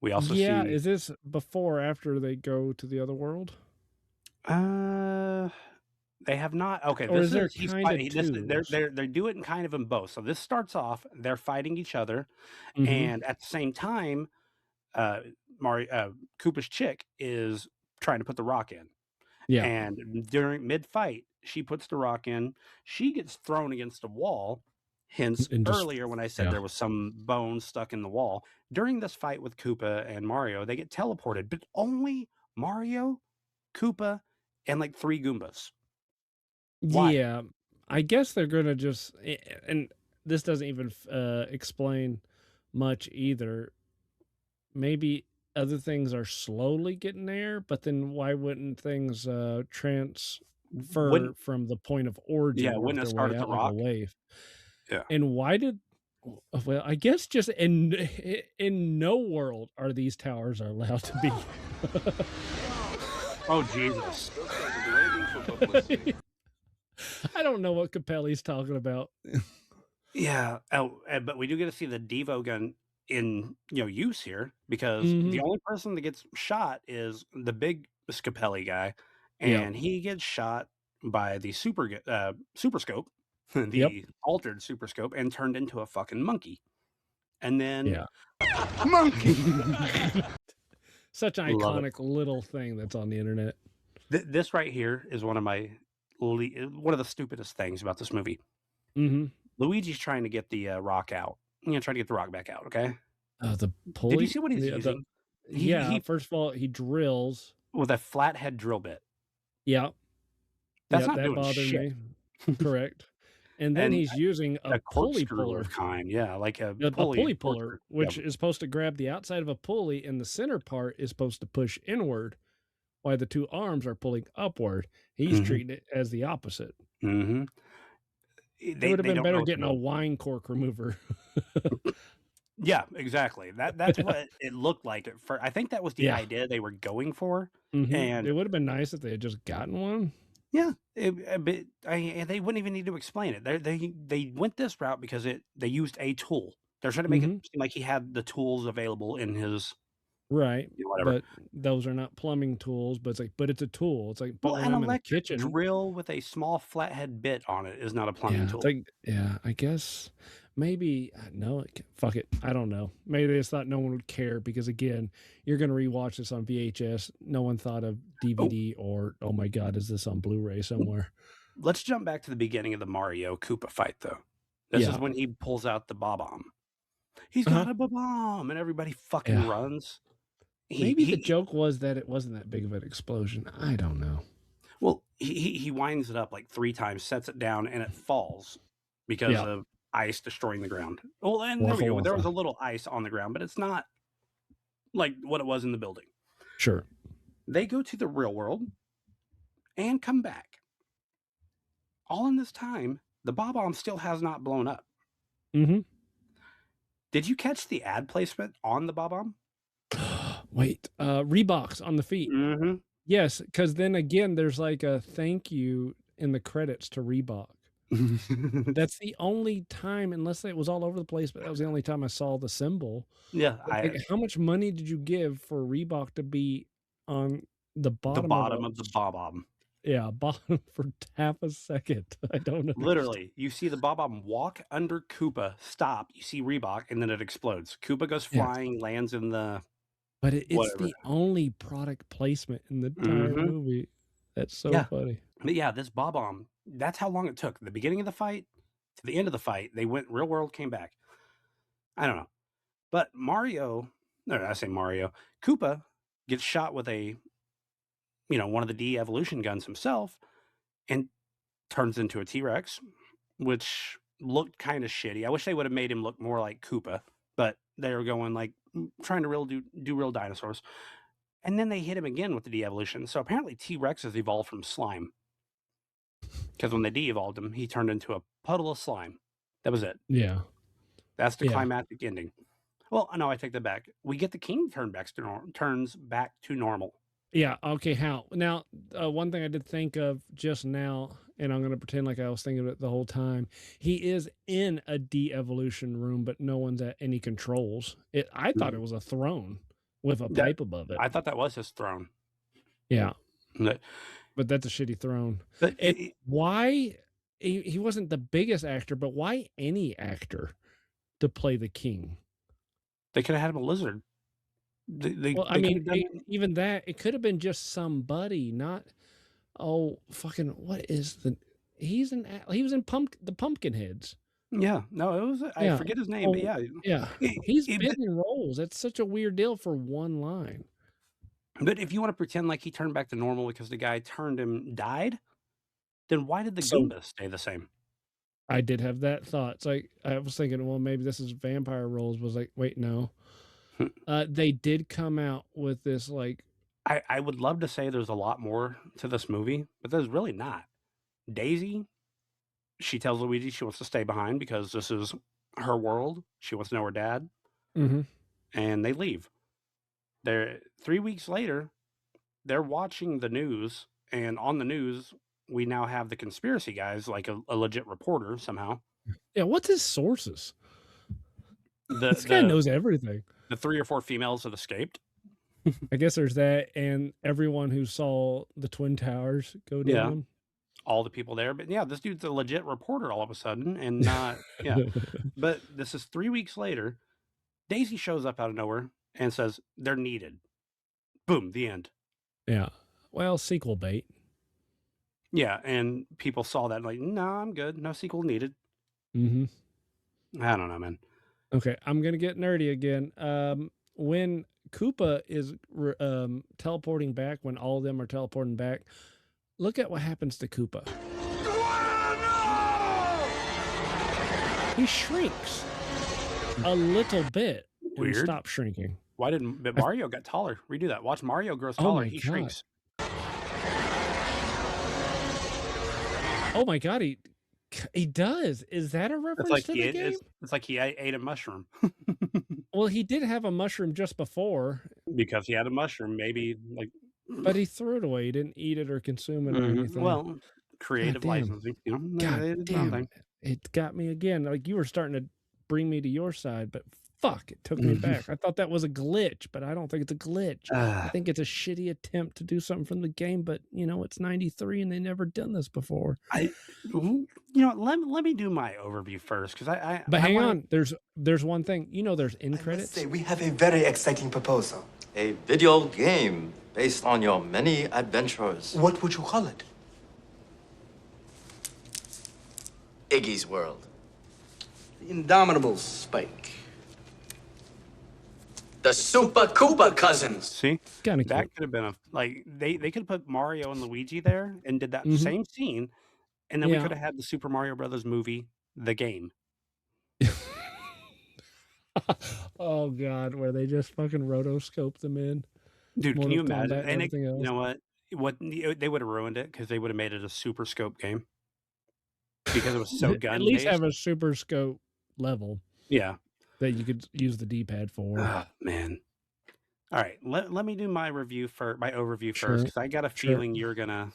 We also Yeah, see is this before or after they go to the other world? Uh, they have not. Okay, Or this is there is he's kinda fighting. This twos? they do it in kind of in both. So this starts off they're fighting each other, Mhm. and at the same time, uh, Koopa's chick is trying to put the rock in, Yeah. and during mid fight, she puts the rock in. She gets thrown against a wall. Hence, And just earlier when I said yeah. there was some bone stuck in the wall during this fight with Koopa and Mario, they get teleported, but only Mario, Koopa, and like 3 Goombas. Why? Yeah. I guess they're gonna just and this doesn't even explain much either. Maybe other things are slowly getting there, but then why wouldn't things, transfer Wouldn't from the point of yeah, origin, work wouldn't it their start way at the out like a rock? wave? Yeah. And why did well, I guess just in no world are these towers are allowed to be. Oh, Jesus. Those guys will do anything for publicity. I don't know what Capelli's talking about. Yeah. Oh, but we do get to see the Devo gun in, use here because the Mhm. only person that gets shot is the big Scapelli guy, Yep. and he gets shot by the super scope, Yep. the altered super scope, and turned into a fucking monkey. And then Yeah. monkey. Such an Love it. iconic little thing that's on the internet. This right here is one of the stupidest things about this movie. Mhm. Luigi's trying to get the rock out. Trying to get the rock back out. Okay. The Did you pulley? see what he's The using? yeah, He first of all, he drills. with a flathead drill bit. Yeah. That's Yep, not that doing bothered shit. me. Correct. And then And he's using a a pulley corkscrew of puller. kind, yeah, like a A pulley pulley puller, torture. Yeah. which is supposed to grab the outside of a pulley, and the center part is supposed to push inward, while the 2 arms are pulling upward. He's Mhm, treating it as the opposite. mhm. It would have They been don't know better what they're getting a doing. wine cork remover. Yeah, exactly. That's what it looked like at fir I think that was the Yeah. idea they were going for, Mhm. and It would have been nice if they had just gotten one. yeah, but they wouldn't even need to explain it. They went this route because they used a tool. They're trying to make it Mhm. seem like he had the tools available in his Right, whatever. but those are not plumbing tools, but it's like but it's a tool. It's like, but Well, when an I'm in the electric kitchen drill with a small flathead bit on it is not a plumbing yeah, it's tool. like yeah, I guess maybe no, fuck it. I don't know. Maybe they just thought no one would care because again, you're gonna rewatch this on VHS. No one thought of Oh, DVD or oh my god, is this on Blu-ray somewhere? let's jump back to the beginning of the Mario Koopa fight, though. This is Yeah. when he pulls out the bomb. He's Uh-huh. got a bomb, and everybody fucking Yeah. runs. Maybe the He joke was that it wasn't that big of an explosion. I don't know. well, he winds it up like 3 times, sets it down, and it falls because Yeah. of ice destroying the ground. Well, and there we Waka go. There was waka. a little ice on the ground, but it's not like what it was in the building. Sure. They go to the real world and come back. All in this time, the bomb still has not blown up. Mhm. Did you catch the ad placement on the bomb? Wait, Reeboks on the feet. Mhm. Yes, because then again, there's like a thank you in the credits to Reebok. That's the only time, unless it was all over the place, but that was the only time I saw the symbol. Yeah, But, like, how much money did you give for Reebok to be on the the bottom of a bottom of the bomb. yeah, bottom for half a second? I don't understand. Literally, you see the bomb walk under Koopa, stop, you see Reebok, and then it explodes. Koopa goes Yeah, flying, lands in the but it's whatever. the only product placement in the entire Mhm. movie. That's so Yeah. funny. But yeah, this bomb, that's how long it took. The beginning of the fight to the end of the fight, they went real world, came back. I don't know. But Mario, no, I say Mario, Koopa gets shot with one of the de-evolution guns himself and turns into a T-Rex, which looked kind of shitty. I wish they would have made him look more like Koopa, but they were going like trying to do real dinosaurs. And then they hit him again with the de-evolution. So apparently T-Rexes evolved from slime. Because when they de-evolved him, he turned into a puddle of slime. That was it. Yeah, That's the yeah. climactic ending. Well, no, I take that back. We get the king turns back to normal. Yeah, okay, how? Now, one thing I did think of just now, and I'm gonna pretend like I was thinking of it the whole time. He is in a de-evolution room, but no one's at any controls. I thought it was a throne with a That pipe above it. I thought that was his throne. Yeah. But But that's a shitty throne. But And why he wasn't the biggest actor, but why any actor to play the king? they could have had him a lizard. Well, I They could mean, have done. even that, it could have been just somebody, not fucking what is the he was in the Pumpkinheads. Yeah, no, it was. I Yeah. forget his name, but yeah, Yeah. He's been in roles. That's such a weird deal for one line. But if you want to pretend like he turned back to normal because the guy turned him died, then why did the So Goombas stay the same? I did have that thought. It's like I was thinking, well, maybe this is vampire roles. Was like, wait, no. They did come out with this like I would love to say there's a lot more to this movie, but there's really not. Daisy, she tells Luigi she wants to stay behind because this is her world. She wants to know her dad, and they leave. They're 3 weeks later. They're watching the news, and on the news, we now have the conspiracy guys, like a legit reporter somehow. Yeah, what's his sources? This guy The knows everything. the 3 or 4 females have escaped. I guess there's that, and everyone who saw the Twin Towers go Yeah. down. All the people there, but yeah, this dude's a legit reporter all of a sudden, and not But this is 3 weeks later. Daisy shows up out of nowhere and says they're needed. Boom, the end. Yeah. Well, sequel bait. Yeah, and people saw that like, no, I'm good. No sequel needed. Mm-hmm. I don't know, man. Okay, I'm gonna get nerdy again. When Koopa is teleporting back, when all of them are teleporting back, look at what happens to Koopa. He shrinks a little bit and Weird. stops shrinking. Why didn't but Mario got taller? Redo that. Watch Mario grows taller. He shrinks. Oh my god, he does. Is that a reference to the game? It's like he ate a mushroom. Well, he did have a mushroom just before. Because he had a mushroom, maybe like. But he threw it away. He didn't eat it or consume it or anything. Well, creative licensing, you know. God damn, it got me again. Like you were starting to bring me to your side, but fuck, it took me back. I thought that was a glitch, but I don't think it's a glitch. I think it's a shitty attempt to do something from the game, but you know, it's 93 and they never done this before. Let me do my overview first because But hang on, there's one thing. You know, there's end credits. Say we have a very exciting proposal. A video game based on your many adventures. What would you call it? Iggy's World. The Indomitable Spike. The Super Koopa Cousins. See, that could have been they could have put Mario and Luigi there and did that same scene, and then we could have had the Super Mario Brothers movie, the game. Oh god, where they just fucking rotoscope them in. Dude, can you imagine? And you know what? They would have ruined it because they would have made it a Super Scope game because it was so gun. At least have a Super Scope level. Yeah, that you could use the D-pad for. Oh, man. All right, let me do my review for my overview first because I got a feeling you're gonna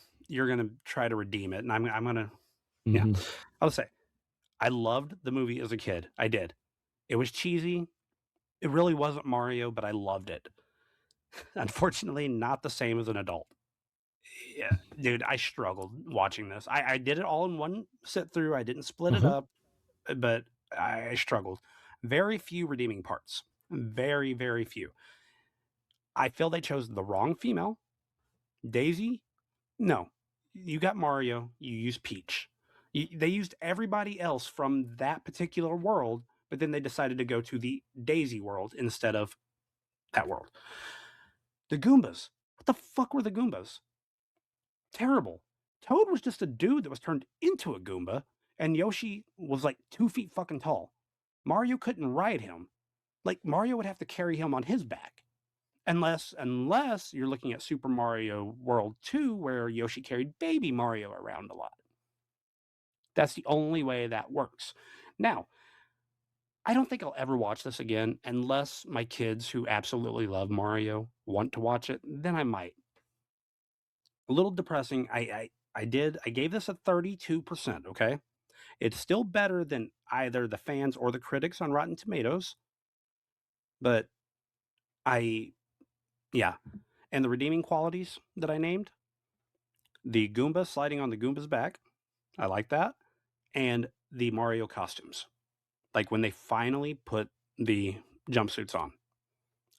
try to redeem it, and I'm gonna. Yeah, I'll say I loved the movie as a kid. I did. It was cheesy. It really wasn't Mario, but I loved it. Unfortunately, not the same as an adult. Yeah, dude, I struggled watching this. I did it all in one sit through. I didn't split it up, but I struggled. Very few redeeming parts. Very, very few. I feel they chose the wrong female. Daisy? No. You got Mario. You used Peach. They used everybody else from that particular world, but then they decided to go to the Daisy world instead of that world. The Goombas. What the fuck were the Goombas? Terrible. Toad was just a dude that was turned into a Goomba, and Yoshi was like 2 feet fucking tall. Mario couldn't ride him. Like, Mario would have to carry him on his back. Unless you're looking at Super Mario World 2, where Yoshi carried baby Mario around a lot. That's the only way that works. Now, I don't think I'll ever watch this again unless my kids who absolutely love Mario want to watch it. Then I might. A little depressing. I gave this a 32%, okay? It's still better than either the fans or the critics on Rotten Tomatoes. But and the redeeming qualities that I named, The Goomba sliding on the Goomba's back. I like that. And the Mario costumes. Like when they finally put the jumpsuits on.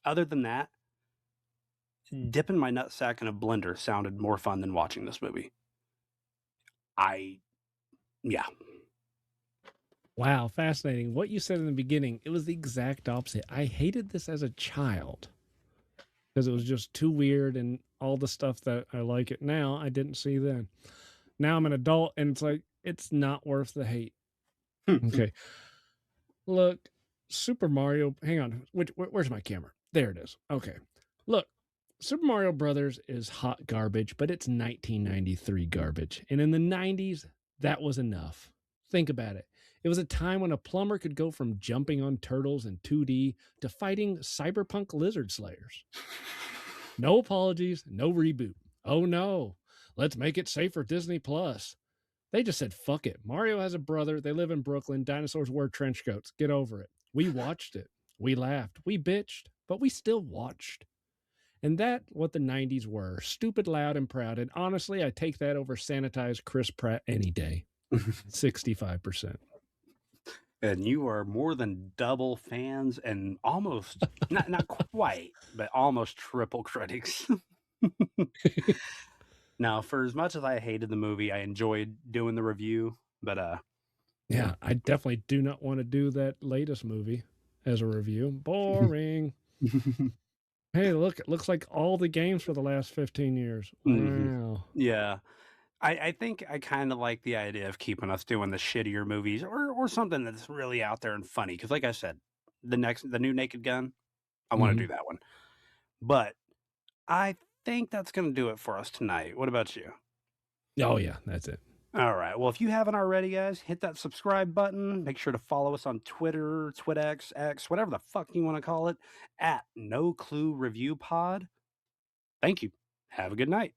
Other than that, dipping my nutsack in a blender sounded more fun than watching this movie. Yeah. Wow, fascinating. What you said in the beginning, it was the exact opposite. I hated this as a child because it was just too weird and all the stuff that I like it now, I didn't see then. Now I'm an adult and it's like, it's not worth the hate. Okay. Look, Super Mario, hang on. Where's my camera? There it is. Okay. Look, Super Mario Brothers is hot garbage, but it's 1993 garbage. And in the 90s, that was enough. Think about it. It was a time when a plumber could go from jumping on turtles in 2D to fighting cyberpunk lizard slayers. No apologies, no reboot. Oh no, let's make it safe for Disney Plus. They just said, fuck it. Mario has a brother. They live in Brooklyn. Dinosaurs wear trench coats. Get over it. We watched it. We laughed. We bitched, but we still watched. And that's what the 90s were. Stupid, loud, and proud. And honestly, I take that over sanitized Chris Pratt any day. 65%. And you are more than double fans and almost, not quite, but almost triple critics. Now, for as much as I hated the movie, I enjoyed doing the review, but yeah, I definitely do not want to do that latest movie as a review. Boring. Hey, look, it looks like all the games for the last 15 years. Wow. Yeah. I think I kind of like the idea of keeping us doing the shittier movies or something that's really out there and funny. Because like I said, the new Naked Gun, I want to do that one. But I think that's going to do it for us tonight. What about you? Oh, yeah, that's it. All right. Well, if you haven't already, guys, hit that subscribe button. Make sure to follow us on Twitter, TwitX, X, whatever the fuck you want to call it, at No Clue Review Pod. Thank you. Have a good night.